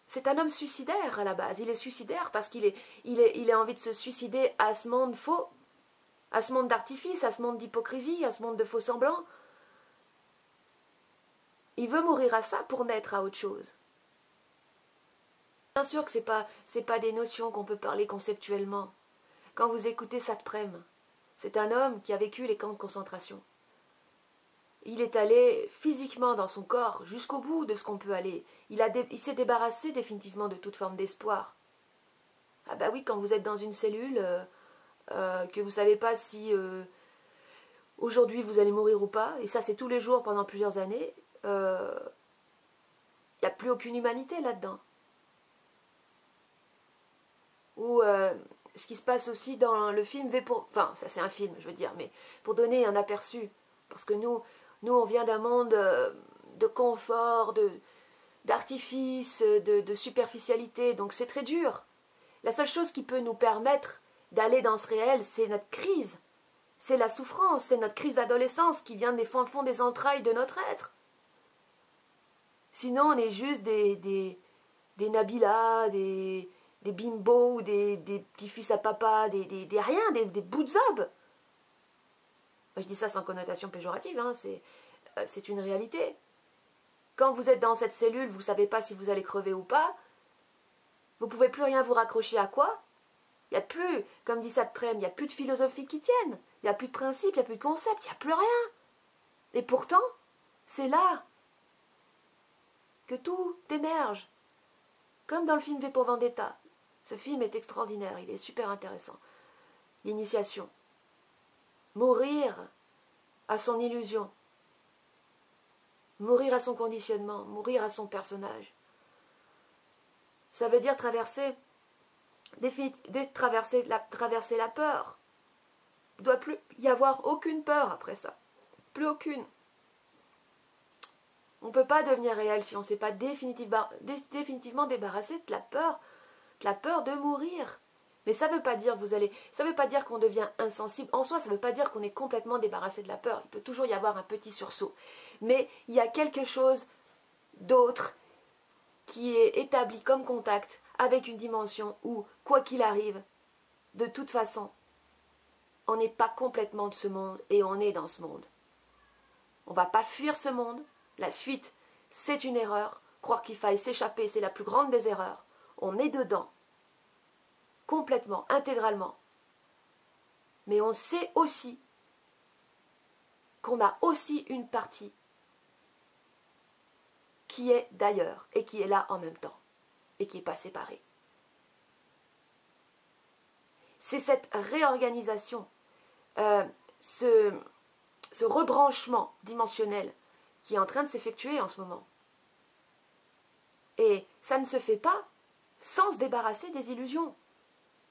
c'est un homme suicidaire à la base. Il est suicidaire parce qu'il a envie de se suicider à ce monde faux, à ce monde d'artifice, à ce monde d'hypocrisie, à ce monde de faux semblants. Il veut mourir à ça pour naître à autre chose. Bien sûr que c'est pas des notions qu'on peut parler conceptuellement. Quand vous écoutez Satprem, c'est un homme qui a vécu les camps de concentration. Il est allé physiquement dans son corps jusqu'au bout de ce qu'on peut aller. Il s'est débarrassé définitivement de toute forme d'espoir. Ah bah oui, quand vous êtes dans une cellule, que vous ne savez pas si aujourd'hui vous allez mourir ou pas, et ça c'est tous les jours pendant plusieurs années, il n'y a plus aucune humanité là-dedans. Ou ce qui se passe aussi dans le film enfin ça c'est un film je veux dire, mais pour donner un aperçu, parce que nous on vient d'un monde de confort, d'artifice, de superficialité, donc c'est très dur. La seule chose qui peut nous permettre d'aller dans ce réel, c'est notre crise, c'est la souffrance, c'est notre crise d'adolescence qui vient des fonds des entrailles de notre être. Sinon on est juste des Nabila, des bimbos, des petits-fils à papa, des rien, des bouts de zob. Je dis ça sans connotation péjorative, hein, c'est une réalité. Quand vous êtes dans cette cellule, vous ne savez pas si vous allez crever ou pas, vous ne pouvez plus rien vous raccrocher à quoi? Il n'y a plus, comme dit Satprem, il n'y a plus de philosophie qui tienne, il n'y a plus de principes, il n'y a plus de concepts, il n'y a plus rien. Et pourtant, c'est là que tout émerge. Comme dans le film V pour Vendetta. Ce film est extraordinaire, il est super intéressant. L'initiation. Mourir à son illusion. Mourir à son conditionnement, mourir à son personnage. Ça veut dire traverser la peur. Il ne doit plus y avoir aucune peur après ça. Plus aucune. On ne peut pas devenir réel si on ne s'est pas définitivement débarrassé de la peur de mourir. Mais ça ne veut pas dire ça veut pas dire qu'on devient insensible. En soi, ça ne veut pas dire qu'on est complètement débarrassé de la peur. Il peut toujours y avoir un petit sursaut. Mais il y a quelque chose d'autre qui est établi comme contact avec une dimension où, quoi qu'il arrive, de toute façon, on n'est pas complètement de ce monde et on est dans ce monde. On ne va pas fuir ce monde. La fuite, c'est une erreur. croire qu'il faille s'échapper, c'est la plus grande des erreurs. On est dedans, complètement, intégralement. Mais on sait aussi qu'on a aussi une partie qui est d'ailleurs et qui est là en même temps et qui n'est pas séparée. C'est cette réorganisation, ce rebranchement dimensionnel qui est en train de s'effectuer en ce moment. Et ça ne se fait pas sans se débarrasser des illusions.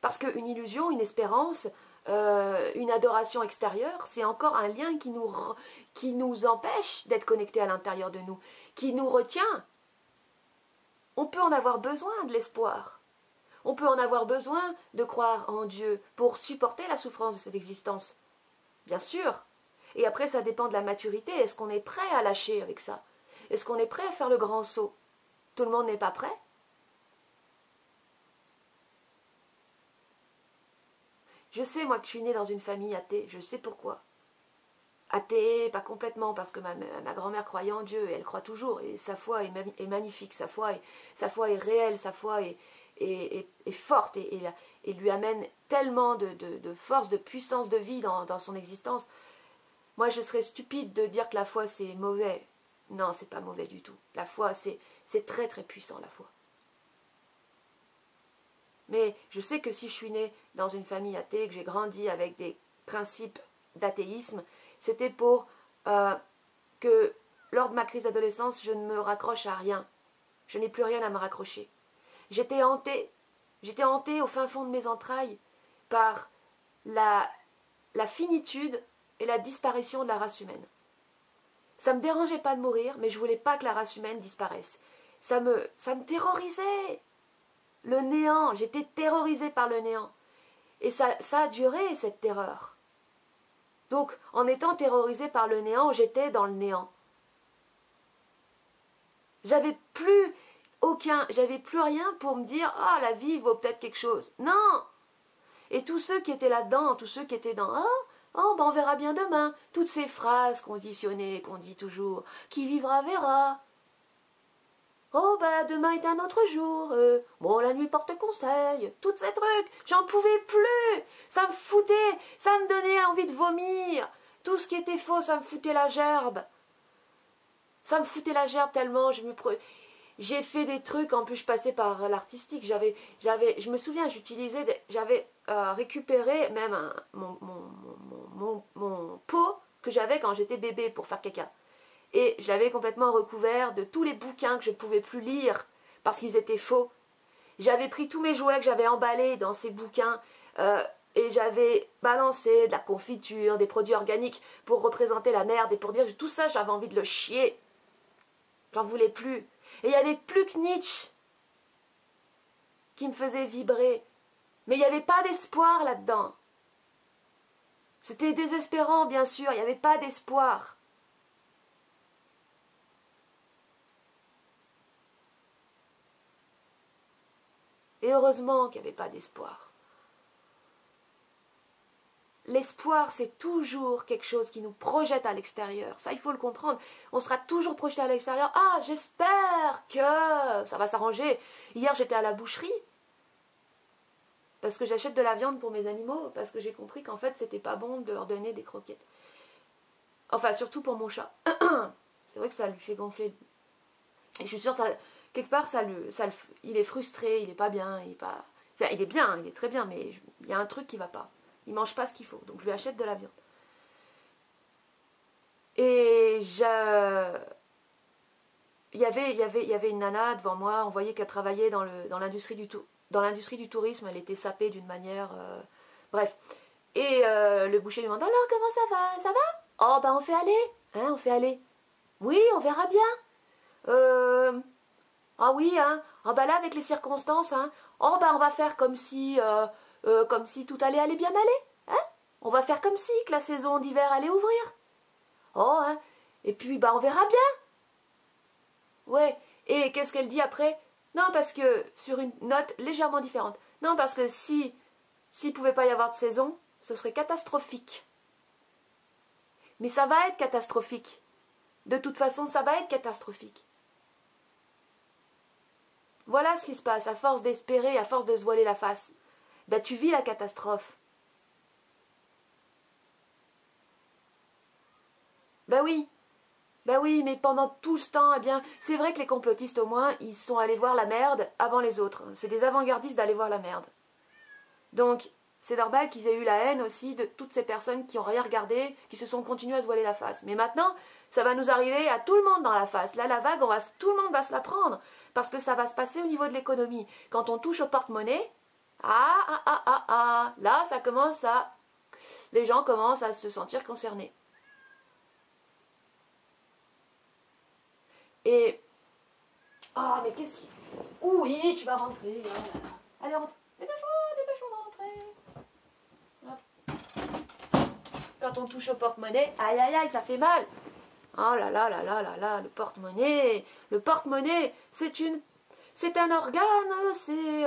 Parce qu'une illusion, une espérance, une adoration extérieure, c'est encore un lien qui nous empêche d'être connectés à l'intérieur de nous, qui nous retient. On peut en avoir besoin de l'espoir. On peut en avoir besoin de croire en Dieu pour supporter la souffrance de cette existence. Bien sûr. Et après, ça dépend de la maturité. Est-ce qu'on est prêt à lâcher avec ça? Est-ce qu'on est prêt à faire le grand saut? Tout le monde n'est pas prêt. Je sais, moi, que je suis née dans une famille athée. Je sais pourquoi. Athée, pas complètement, parce que ma grand-mère croyait en Dieu, et elle croit toujours, et sa foi est magnifique, sa foi est réelle, sa foi est forte, et lui amène tellement de force, de puissance de vie dans son existence. Moi, je serais stupide de dire que la foi, c'est mauvais. Non, c'est pas mauvais du tout. La foi, c'est très très puissant, la foi. Mais je sais que si je suis née dans une famille athée, que j'ai grandi avec des principes d'athéisme, c'était pour que lors de ma crise d'adolescence, je ne me raccroche à rien. Je n'ai plus rien à me raccrocher. J'étais hantée au fin fond de mes entrailles par la finitude et la disparition de la race humaine. Ça ne me dérangeait pas de mourir, mais je ne voulais pas que la race humaine disparaisse. Ça me terrorisait. Le néant, j'étais terrorisée par le néant. Et ça a duré, cette terreur. Donc, en étant terrorisée par le néant, j'étais dans le néant. J'avais plus rien pour me dire « Ah, la vie vaut peut-être quelque chose. » Non. Et tous ceux qui étaient là-dedans, tous ceux qui étaient dans « Oh, ben on verra bien demain. » Toutes ces phrases conditionnées qu'on dit toujours « Qui vivra verra. » Oh, ben demain est un autre jour. Bon, la nuit porte conseil. Tous ces trucs, j'en pouvais plus. Ça me foutait, ça me donnait envie de vomir. Tout ce qui était faux, ça me foutait la gerbe. Ça me foutait la gerbe tellement j'ai fait des trucs, en plus je passais par l'artistique. Je me souviens, j'avais récupéré même mon pot que j'avais quand j'étais bébé pour faire caca. Et je l'avais complètement recouvert de tous les bouquins que je ne pouvais plus lire parce qu'ils étaient faux. J'avais pris tous mes jouets que j'avais emballés dans ces bouquins et j'avais balancé de la confiture, des produits organiques pour représenter la merde et pour dire que tout ça, j'avais envie de le chier. J'en voulais plus. Et il n'y avait plus que Nietzsche qui me faisait vibrer. Mais il n'y avait pas d'espoir là-dedans. C'était désespérant, bien sûr, il n'y avait pas d'espoir. Et heureusement qu'il n'y avait pas d'espoir. L'espoir, c'est toujours quelque chose qui nous projette à l'extérieur. Ça, il faut le comprendre. On sera toujours projeté à l'extérieur. Ah, j'espère que ça va s'arranger. Hier, j'étais à la boucherie parce que j'achète de la viande pour mes animaux, parce que j'ai compris qu'en fait, c'était pas bon de leur donner des croquettes. Enfin, surtout pour mon chat. C'est vrai que ça lui fait gonfler. Et je suis sûre que quelque part, il est frustré, il est pas bien, enfin, il est bien, il est très bien, mais il y a un truc qui va pas. Il mange pas ce qu'il faut, donc je lui achète de la viande. Et il y avait une nana devant moi, on voyait qu'elle travaillait dans l'industrie du tourisme, elle était sapée d'une manière... bref. Et le boucher lui demande « Alors, comment ça va? Ça va? » « Oh, ben on fait aller. Hein, on fait aller. »« Oui, on verra bien. Ah oui, hein. Ah ben là, avec les circonstances, hein. Oh, ben on va faire comme si tout allait bien aller. Hein? On va faire comme si que la saison d'hiver allait ouvrir. Oh, hein. Et puis, ben on verra bien. Ouais. Et qu'est-ce qu'elle dit après? Non, parce que, sur une note légèrement différente. Non, parce que s'il pouvait pas y avoir de saison, ce serait catastrophique. Mais ça va être catastrophique. De toute façon, ça va être catastrophique. Voilà ce qui se passe, à force d'espérer, à force de se voiler la face. Ben, tu vis la catastrophe. Ben oui, mais pendant tout ce temps, eh bien, c'est vrai que les complotistes, au moins, ils sont allés voir la merde avant les autres. C'est des avant-gardistes d'aller voir la merde. Donc, c'est normal qu'ils aient eu la haine aussi de toutes ces personnes qui n'ont rien regardé, qui se sont continuées à se voiler la face. Mais maintenant, ça va nous arriver à tout le monde dans la face. Là, la vague, tout le monde va se la prendre. Parce que ça va se passer au niveau de l'économie. Quand on touche au porte-monnaie, là, ça commence à... Les gens commencent à se sentir concernés. Et... Ah, mais qu'est-ce qui... Ouh, oui, tu vas rentrer. Oh là là. Allez, rentre. Dépêchons de rentrer. Quand on touche au porte-monnaie, aïe, aïe, aïe, ça fait mal. Oh là là là là là là, le porte-monnaie. Le porte-monnaie, c'est un organe, c'est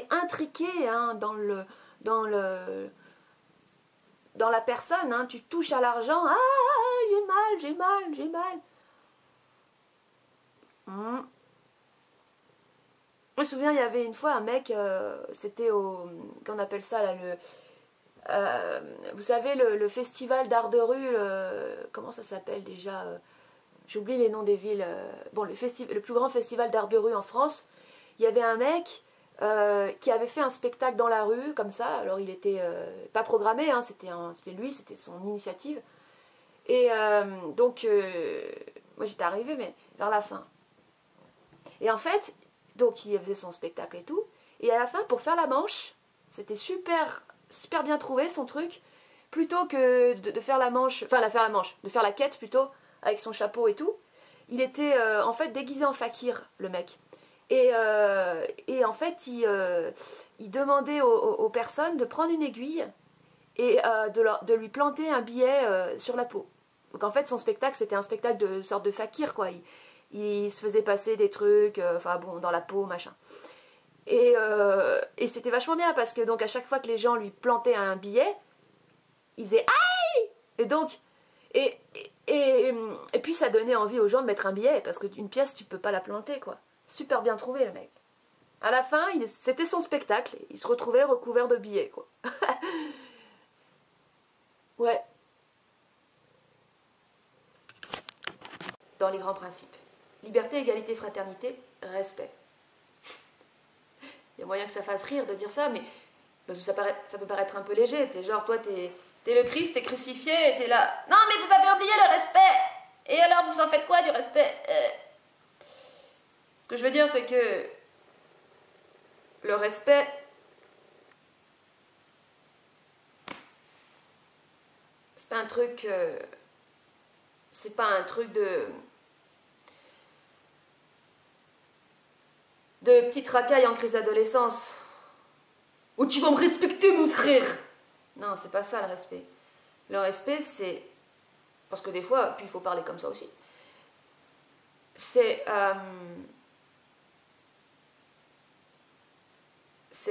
intriqué hein, dans la personne. Hein. Tu touches à l'argent, ah, j'ai mal. Je me souviens, il y avait une fois un mec, c'était qu'on appelle ça là, vous savez, le festival d'art de rue, comment ça s'appelle déjà j'oublie les noms des villes. Bon, le plus grand festival d'art de rue en France, il y avait un mec qui avait fait un spectacle dans la rue, comme ça. Alors, il était pas programmé, hein, c'était lui, c'était son initiative. Et donc, moi j'étais arrivée, mais vers la fin. Et en fait, donc il faisait son spectacle et tout. Et à la fin, pour faire la manche, c'était super bien trouvé son truc. Plutôt que de faire la manche, de faire la quête plutôt, avec son chapeau et tout, il était en fait déguisé en fakir, le mec. Et en fait, il demandait aux personnes de prendre une aiguille et de lui planter un billet sur la peau. Donc en fait, son spectacle, c'était un spectacle de sorte de fakir, quoi. Il se faisait passer des trucs, enfin bon, dans la peau, machin. Et c'était vachement bien parce que donc à chaque fois que les gens lui plantaient un billet, il faisait aïe. Et donc et puis ça donnait envie aux gens de mettre un billet parce qu'une pièce tu peux pas la planter quoi. Super bien trouvé le mec. À la fin, c'était son spectacle, il se retrouvait recouvert de billets quoi. Ouais. Dans les grands principes. Liberté, égalité, fraternité, respect. Il y a moyen que ça fasse rire de dire ça, mais parce que ça peut paraître un peu léger. T'es genre, toi, t'es le Christ, t'es crucifié, et t'es là. Non, mais vous avez oublié le respect. Et alors, vous en faites quoi du respect Ce que je veux dire, c'est que le respect, c'est pas un truc. C'est pas un truc de petite racaille en crise d'adolescence. Ou tu vas me respecter, mon frère. Non, c'est pas ça le respect. Le respect, c'est... Parce que des fois, puis il faut parler comme ça aussi. C'est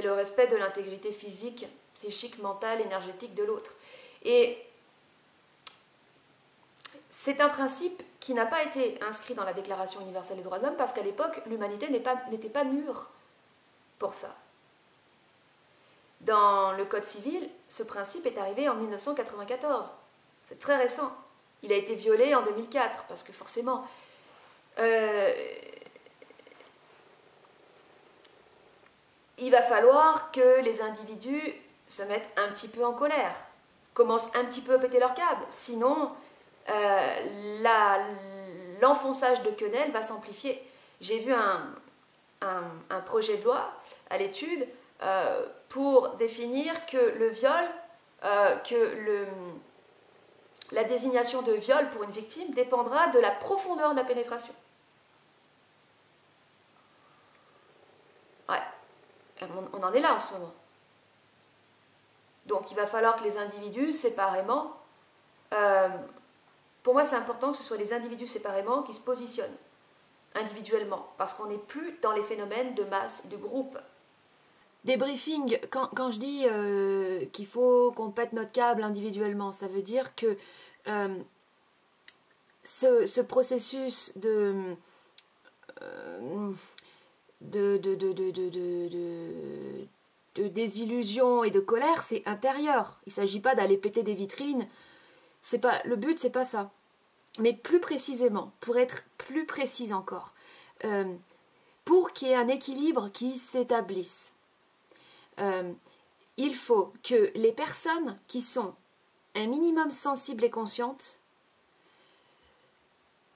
le respect de l'intégrité physique, psychique, mentale, énergétique de l'autre. Et c'est un principe qui n'a pas été inscrit dans la Déclaration universelle des droits de l'homme parce qu'à l'époque, l'humanité n'était pas mûre pour ça. Dans le Code civil, ce principe est arrivé en 1994. C'est très récent. Il a été violé en 2004 parce que forcément, il va falloir que les individus se mettent un petit peu en colère, commencent un petit peu à péter leur câble. Sinon, l'enfonçage de quenelle va s'amplifier. J'ai vu un projet de loi à l'étude pour définir que le viol, la désignation de viol pour une victime dépendra de la profondeur de la pénétration. Ouais, on en est là en ce moment. Donc il va falloir que les individus séparément, pour moi c'est important que ce soit les individus séparément qui se positionnent individuellement, parce qu'on n'est plus dans les phénomènes de masse et de groupe. Des briefings, quand je dis qu'il faut qu'on pète notre câble individuellement, ça veut dire que ce processus de désillusion et de colère, c'est intérieur. Il ne s'agit pas d'aller péter des vitrines. C'est pas, le but, c'est pas ça. Mais plus précisément, pour être plus précise encore, pour qu'il y ait un équilibre qui s'établisse, il faut que les personnes qui sont un minimum sensibles et conscientes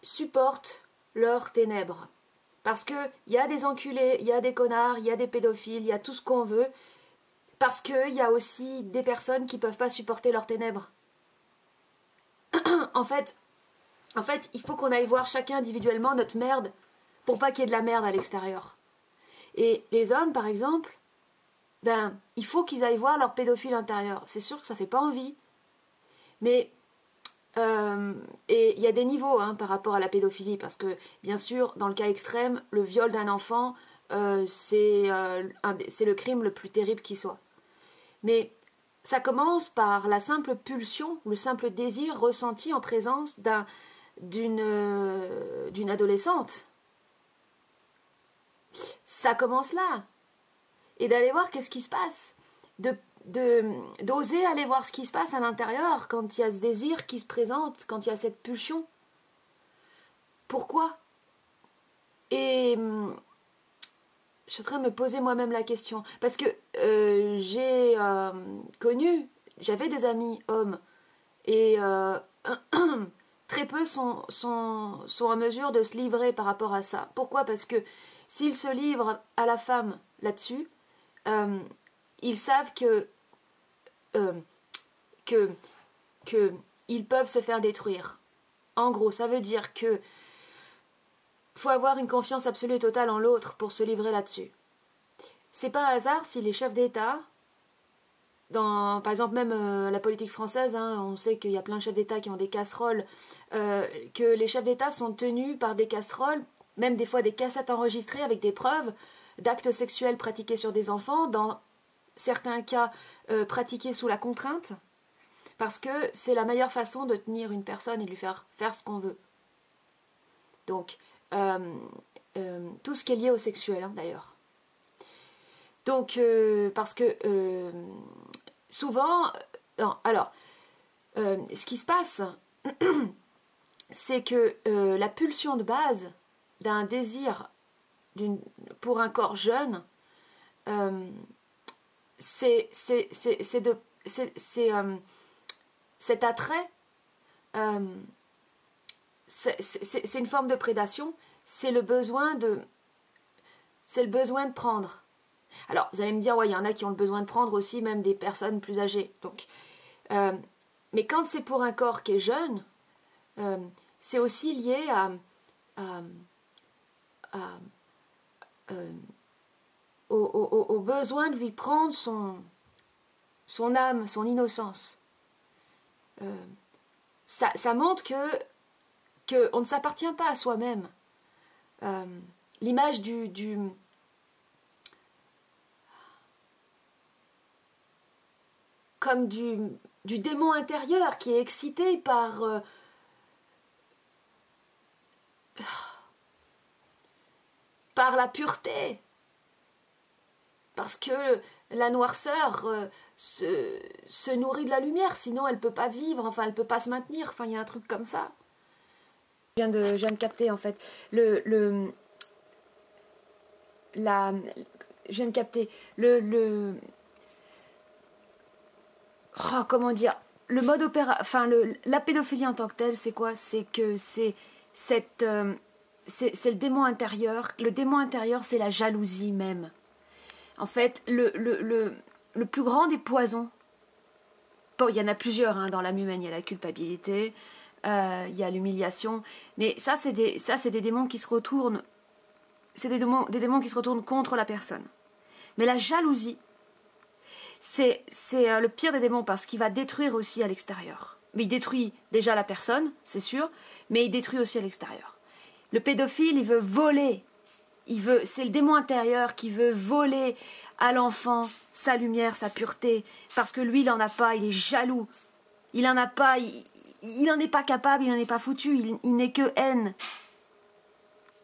supportent leurs ténèbres. Parce qu'il y a des enculés, il y a des connards, il y a des pédophiles, il y a tout ce qu'on veut, parce qu'il y a aussi des personnes qui ne peuvent pas supporter leurs ténèbres. En fait, il faut qu'on aille voir chacun individuellement notre merde pour pas qu'il y ait de la merde à l'extérieur. Et les hommes, par exemple, ben, il faut qu'ils aillent voir leur pédophile intérieur. C'est sûr que ça fait pas envie, mais et il y a des niveaux hein, par rapport à la pédophilie, parce que bien sûr, dans le cas extrême, le viol d'un enfant, c'est le crime le plus terrible qui soit. Mais ça commence par la simple pulsion, le simple désir ressenti en présence d'une adolescente. Ça commence là. Et d'aller voir qu'est-ce qui se passe. D'oser aller voir ce qui se passe à l'intérieur quand il y a ce désir qui se présente, quand il y a cette pulsion. Pourquoi? Et je suis en train de me poser moi-même la question. Parce que j'avais des amis hommes, et très peu sont en mesure de se livrer par rapport à ça. Pourquoi? Parce que s'ils se livrent à la femme là-dessus, ils savent que ils peuvent se faire détruire. En gros, ça veut dire que faut avoir une confiance absolue et totale en l'autre pour se livrer là-dessus. C'est pas un hasard si les chefs d'État, par exemple même la politique française, hein, on sait qu'il y a plein de chefs d'État qui ont des casseroles, que les chefs d'État sont tenus par des casseroles, même des fois des cassettes enregistrées avec des preuves d'actes sexuels pratiqués sur des enfants, dans certains cas pratiqués sous la contrainte, parce que c'est la meilleure façon de tenir une personne et de lui faire faire ce qu'on veut. Donc, tout ce qui est lié au sexuel, hein, d'ailleurs. Donc, parce que souvent, non, alors, ce qui se passe, c'est que la pulsion de base d'un désir pour un corps jeune, cet attrait, c'est une forme de prédation, c'est le besoin de prendre. Alors, vous allez me dire, ouais, il y en a qui ont le besoin de prendre aussi, même des personnes plus âgées. Donc, mais quand c'est pour un corps qui est jeune, c'est aussi lié au besoin de lui prendre son âme, son innocence. Ça montre qu'on ne s'appartient pas à soi-même. L'image comme du démon intérieur qui est excité par la pureté, parce que la noirceur se nourrit de la lumière, sinon elle peut pas vivre, enfin elle peut pas se maintenir, enfin il y a un truc comme ça. Je viens de capter en fait je viens de capter comment dire, le mode enfin la pédophilie en tant que telle, c'est quoi? C'est que c'est le démon intérieur. Le démon intérieur, c'est la jalousie même. En fait, le plus grand des poisons, bon, il y en a plusieurs hein, dans l'âme humaine, il y a la culpabilité, il y a l'humiliation, mais ça c'est des démons qui se retournent, c'est des démons qui se retournent contre la personne. Mais la jalousie, c'est le pire des démons parce qu'il va détruire aussi à l'extérieur. Mais il détruit déjà la personne, c'est sûr, mais il détruit aussi à l'extérieur. Le pédophile, il veut voler. C'est le démon intérieur qui veut voler à l'enfant sa lumière, sa pureté, parce que lui, il n'en a pas, il est jaloux. Il n'en a pas, il n'en est pas capable, il n'en est pas foutu, il n'est que haine.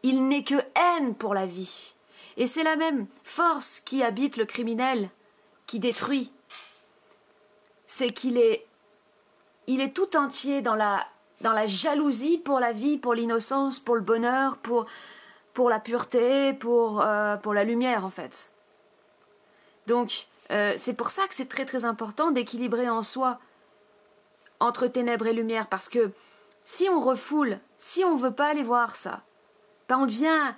il n'est que haine pour la vie. Et c'est la même force qui habite le criminel, qui détruit. C'est qu'il est, il est tout entier dans la jalousie pour la vie, pour l'innocence, pour le bonheur, pour la pureté, pour la lumière en fait. Donc c'est pour ça que c'est très très important d'équilibrer en soi entre ténèbres et lumière, parce que si on refoule, si on ne veut pas aller voir ça, ben on devient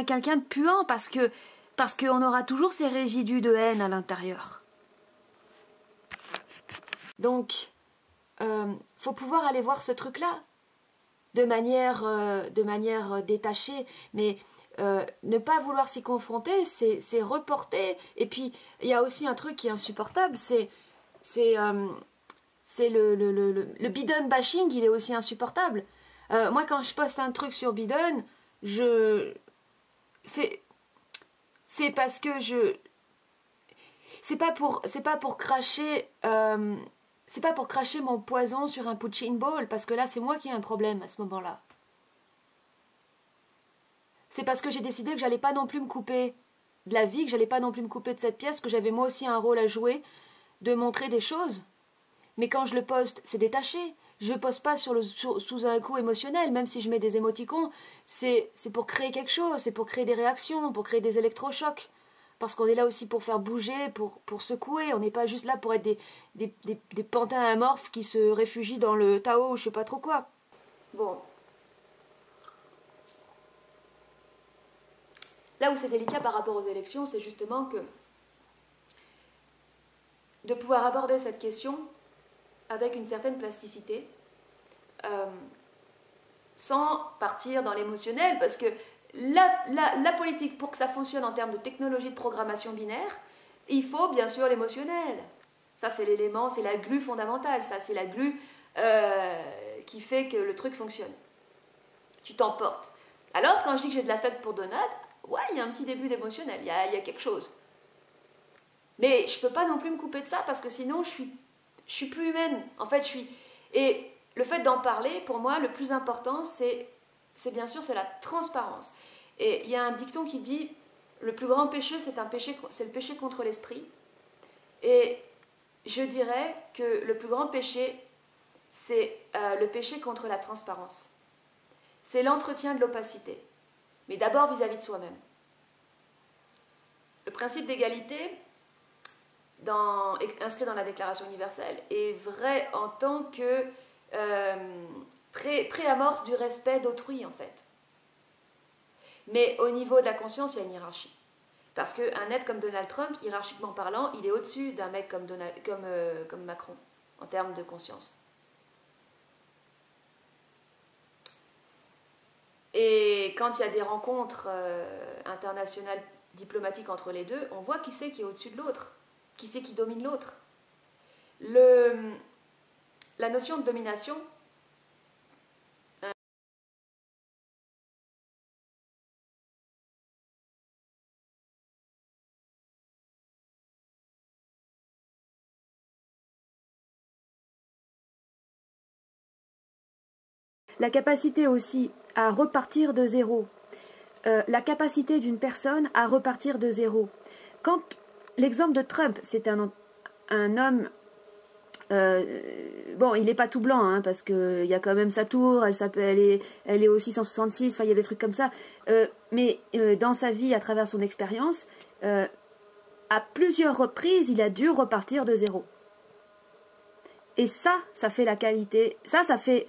quelqu'un de puant, parce qu'on aura toujours ces résidus de haine à l'intérieur. Donc, faut pouvoir aller voir ce truc-là de manière détachée, mais ne pas vouloir s'y confronter, c'est reporter. Et puis, il y a aussi un truc qui est insupportable, c'est le bidon bashing, il est aussi insupportable. Moi, quand je poste un truc sur bidon, c'est parce que c'est pas pour cracher c'est pas pour cracher mon poison sur un punching ball, parce que là c'est moi qui ai un problème à ce moment-là. C'est parce que j'ai décidé que j'allais pas non plus me couper de la vie, que j'allais pas non plus me couper de cette pièce, que j'avais moi aussi un rôle à jouer, de montrer des choses. Mais quand je le poste, c'est détaché. Je poste pas sous un coup émotionnel, même si je mets des émoticônes, c'est pour créer quelque chose, c'est pour créer des réactions, pour créer des électrochocs. Parce qu'on est là aussi pour faire bouger, pour secouer. On n'est pas juste là pour être des pantins amorphes qui se réfugient dans le Tao ou je sais pas trop quoi. Bon. Là où c'est délicat par rapport aux élections, c'est justement que de pouvoir aborder cette question avec une certaine plasticité, sans partir dans l'émotionnel, parce que la politique, pour que ça fonctionne en termes de technologie de programmation binaire, il faut bien sûr l'émotionnel. Ça, c'est l'élément, c'est la glu fondamentale, ça, c'est la glu qui fait que le truc fonctionne. Tu t'emportes. Alors, quand je dis que j'ai de l'affect pour Donald, ouais, il y a un petit début d'émotionnel, il y a quelque chose. Mais je peux pas non plus me couper de ça, parce que sinon, je suis plus humaine. En fait, je suis... Et le fait d'en parler, pour moi, le plus important, c'est bien sûr, c'est la transparence. Et il y a un dicton qui dit, le plus grand péché, c'est le péché contre l'esprit. Et je dirais que le plus grand péché, c'est le péché contre la transparence. C'est l'entretien de l'opacité. Mais d'abord vis-à-vis de soi-même. Le principe d'égalité, inscrit dans la Déclaration universelle, est vrai en tant que préamorce du respect d'autrui, en fait. Mais au niveau de la conscience, il y a une hiérarchie. Parce qu'un être comme Donald Trump, hiérarchiquement parlant, il est au-dessus d'un mec comme Macron, en termes de conscience. Et quand il y a des rencontres internationales diplomatiques entre les deux, on voit qui c'est qui est au-dessus de l'autre, qui c'est qui domine l'autre. La notion de domination, la capacité aussi à repartir de zéro, la capacité d'une personne à repartir de zéro. Quand l'exemple de Trump, c'est un homme, bon, il n'est pas tout blanc, hein, parce qu'il y a quand même sa tour, elle est au 666, enfin il y a des trucs comme ça, mais dans sa vie, à travers son expérience, à plusieurs reprises, il a dû repartir de zéro. Et ça fait la qualité, ça fait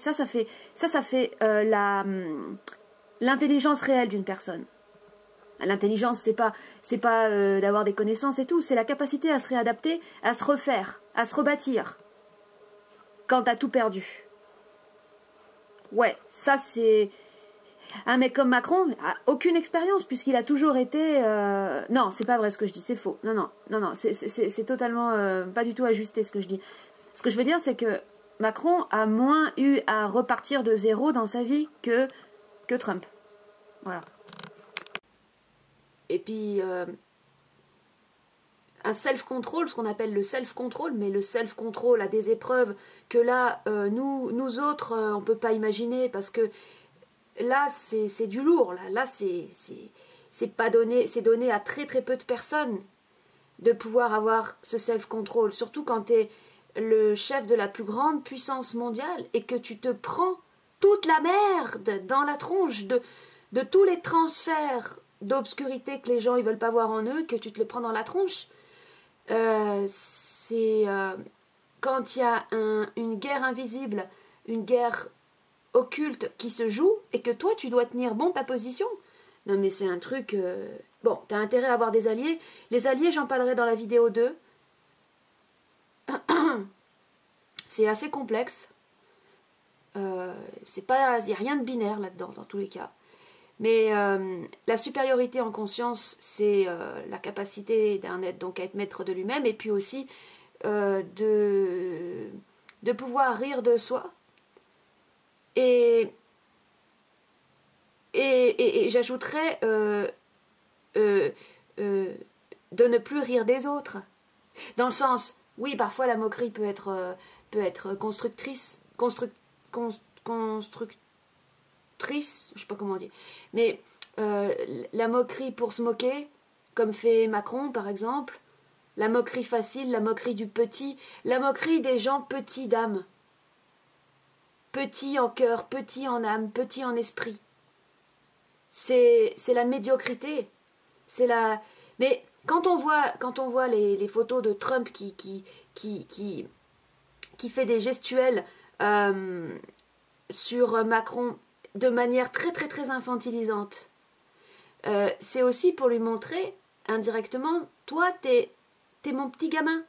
l'intelligence réelle d'une personne. L'intelligence, c'est pas d'avoir des connaissances et tout, c'est la capacité à se réadapter, à se refaire, à se rebâtir quand t'as tout perdu. Ouais, ça c'est... Un mec comme Macron a aucune expérience puisqu'il a toujours été... Non, c'est pas vrai ce que je dis, c'est faux. Non, c'est totalement pas du tout ajusté ce que je dis. Ce que je veux dire, c'est que Macron a moins eu à repartir de zéro dans sa vie que Trump. Voilà. Et puis, un self-control, ce qu'on appelle le self-control, mais le self-control a des épreuves que là, nous autres, on ne peut pas imaginer parce que là c'est du lourd, là c'est pas donné, c'est donné à très très peu de personnes de pouvoir avoir ce self-control, surtout quand tu es le chef de la plus grande puissance mondiale et que tu te prends toute la merde dans la tronche de tous les transferts d'obscurité que les gens ils veulent pas voir en eux, que tu te les prends dans la tronche. C'est quand il y a une guerre invisible, une guerre occulte qui se joue et que toi tu dois tenir bon ta position. Non mais c'est un truc... Bon, t'as intérêt à avoir des alliés. Les alliés, j'en parlerai dans la vidéo 2. C'est assez complexe. C'est pas, il n'y a rien de binaire là-dedans, dans tous les cas. Mais la supériorité en conscience, c'est la capacité d'un être donc à être maître de lui-même, et puis aussi de pouvoir rire de soi. Et j'ajouterais de ne plus rire des autres. Dans le sens, oui, parfois la moquerie peut être constructrice, constructrice, je sais pas comment dire, mais la moquerie pour se moquer, comme fait Macron par exemple, la moquerie facile, la moquerie du petit, la moquerie des gens petits d'âme, petits en cœur, petits en âme, petits en esprit. C'est la médiocrité, c'est la... Mais quand on voit les photos de Trump qui fait des gestuels sur Macron de manière très très très infantilisante, c'est aussi pour lui montrer indirectement, toi t'es mon petit gamin.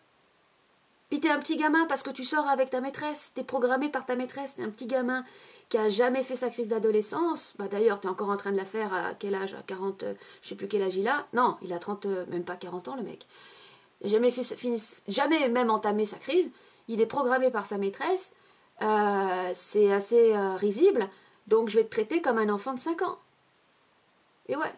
Puis t'es un petit gamin parce que tu sors avec ta maîtresse, t'es programmé par ta maîtresse, t'es un petit gamin qui a jamais fait sa crise d'adolescence. Bah d'ailleurs, t'es encore en train de la faire à quel âge? À 40, je sais plus quel âge il a. Non, il a 30, même pas 40 ans le mec. Jamais même entamé sa crise. Il est programmé par sa maîtresse. C'est assez risible. Donc je vais te traiter comme un enfant de 5 ans. Et ouais.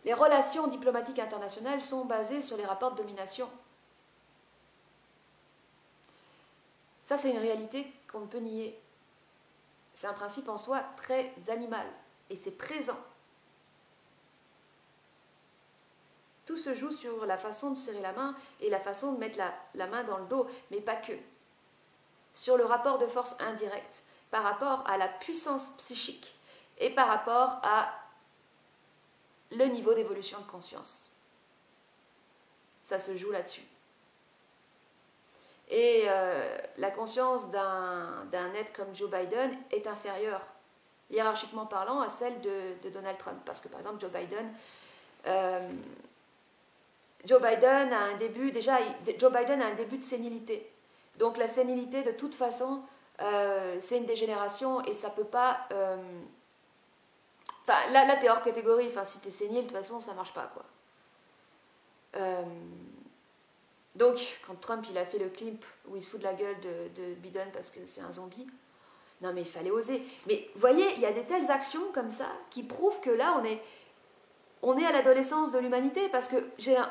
Les relations diplomatiques internationales sont basées sur les rapports de domination. Ça, c'est une réalité qu'on ne peut nier. C'est un principe en soi très animal, et c'est présent. Tout se joue sur la façon de serrer la main et la façon de mettre la main dans le dos, mais pas que. Sur le rapport de force indirect, par rapport à la puissance psychique et par rapport à le niveau d'évolution de conscience. Ça se joue là-dessus. Et la conscience d'un être comme Joe Biden est inférieure, hiérarchiquement parlant, à celle de Donald Trump. Parce que par exemple, Joe Biden a un début, Joe Biden a un début de sénilité. Donc la sénilité, de toute façon, c'est une dégénération et ça peut pas... Enfin, là t'es hors catégorie. Enfin, si t'es sénile, de toute façon, ça marche pas, quoi. Donc, quand Trump il a fait le clip où il se fout de la gueule de Biden parce que c'est un zombie, non mais il fallait oser. Mais vous voyez, il y a des telles actions comme ça qui prouvent que là, on est à l'adolescence de l'humanité. Parce que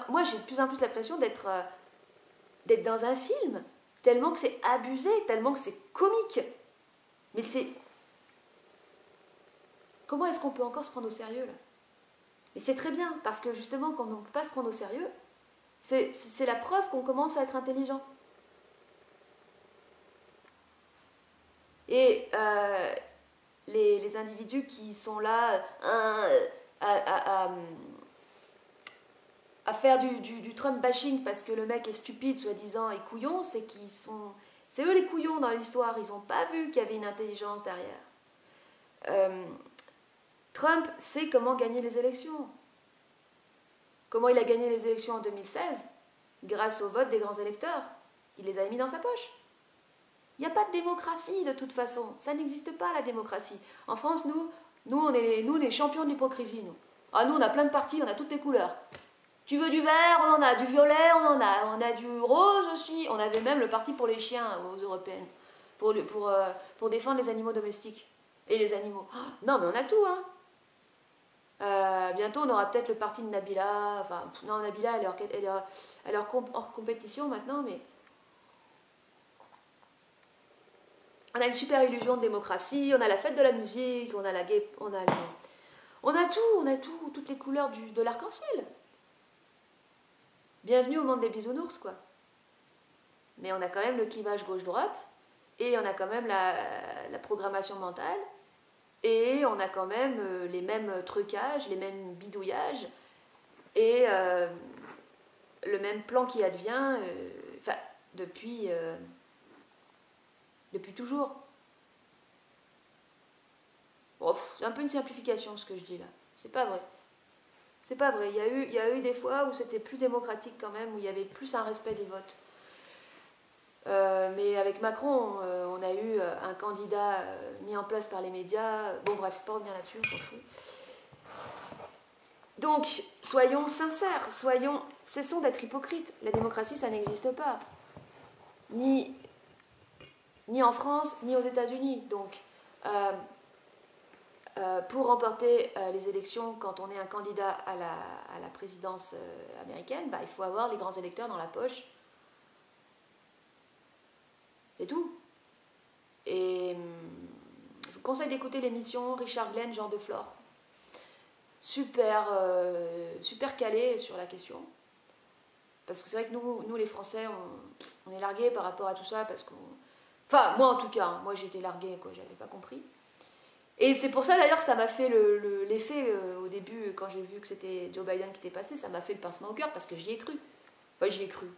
moi, j'ai de plus en plus l'impression d'être dans un film, tellement que c'est abusé, tellement que c'est comique. Mais c'est... Comment est-ce qu'on peut encore se prendre au sérieux, là? Et c'est très bien, parce que justement, quand on ne peut pas se prendre au sérieux, c'est la preuve qu'on commence à être intelligent. Et les individus qui sont là à faire du Trump bashing parce que le mec est stupide, soi-disant, et couillon, c'est qu'ils sont... C'est eux les couillons dans l'histoire, ils n'ont pas vu qu'il y avait une intelligence derrière. Trump sait comment gagner les élections. Comment il a gagné les élections en 2016? Grâce au vote des grands électeurs. Il les a mis dans sa poche. Il n'y a pas de démocratie de toute façon. Ça n'existe pas, la démocratie. En France, nous on est les champions de l'hypocrisie, nous. Ah, nous, on a plein de partis, on a toutes les couleurs. Tu veux du vert, on en a. Du violet, on en a. On a du rose aussi. On avait même le parti pour les chiens aux européennes. Pour défendre les animaux domestiques. Et les animaux. Oh, non, mais on a tout, hein. Bientôt, on aura peut-être le parti de Nabila. Enfin, non, Nabila, elle est hors compétition maintenant, mais... On a une super illusion de démocratie, on a la fête de la musique, on a la gay, on a tout, toutes les couleurs de l'arc-en-ciel. Bienvenue au monde des bisounours, quoi. Mais on a quand même le clivage gauche-droite, et on a quand même la programmation mentale, et on a quand même les mêmes trucages, les mêmes bidouillages, et le même plan qui advient, enfin, depuis toujours. Bon, c'est un peu une simplification ce que je dis là. C'est pas vrai. C'est pas vrai. Il y a eu des fois où c'était plus démocratique quand même, où il y avait plus un respect des votes. Mais avec Macron, on a eu un candidat mis en place par les médias. Bon bref, faut pas revenir là-dessus, on s'en fout. Donc, soyons sincères, cessons d'être hypocrites. La démocratie, ça n'existe pas. Ni en France, ni aux États-Unis. Donc, pour remporter les élections, quand on est un candidat à la présidence américaine, bah, il faut avoir les grands électeurs dans la poche. C'est tout. Et je vous conseille d'écouter l'émission Richard Glenn, Jean de Flore. Super, super calé sur la question. Parce que c'est vrai que nous les Français, on est largués par rapport à tout ça, parce qu'on... Enfin, moi en tout cas, moi j'ai été larguée, quoi, j'avais pas compris. Et c'est pour ça d'ailleurs que ça m'a fait l'effet au début, quand j'ai vu que c'était Joe Biden qui était passé, ça m'a fait le pincement au cœur, parce que j'y ai cru. Enfin, j'y ai cru.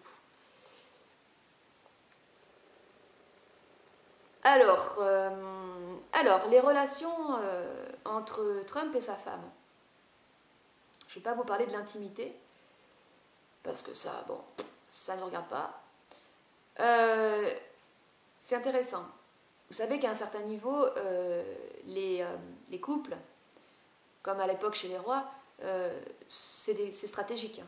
Alors, les relations entre Trump et sa femme. Je ne vais pas vous parler de l'intimité, parce que ça, bon, ça ne regarde pas. C'est intéressant. Vous savez qu'à un certain niveau, les couples, comme à l'époque chez les rois, c'est stratégique. Hein.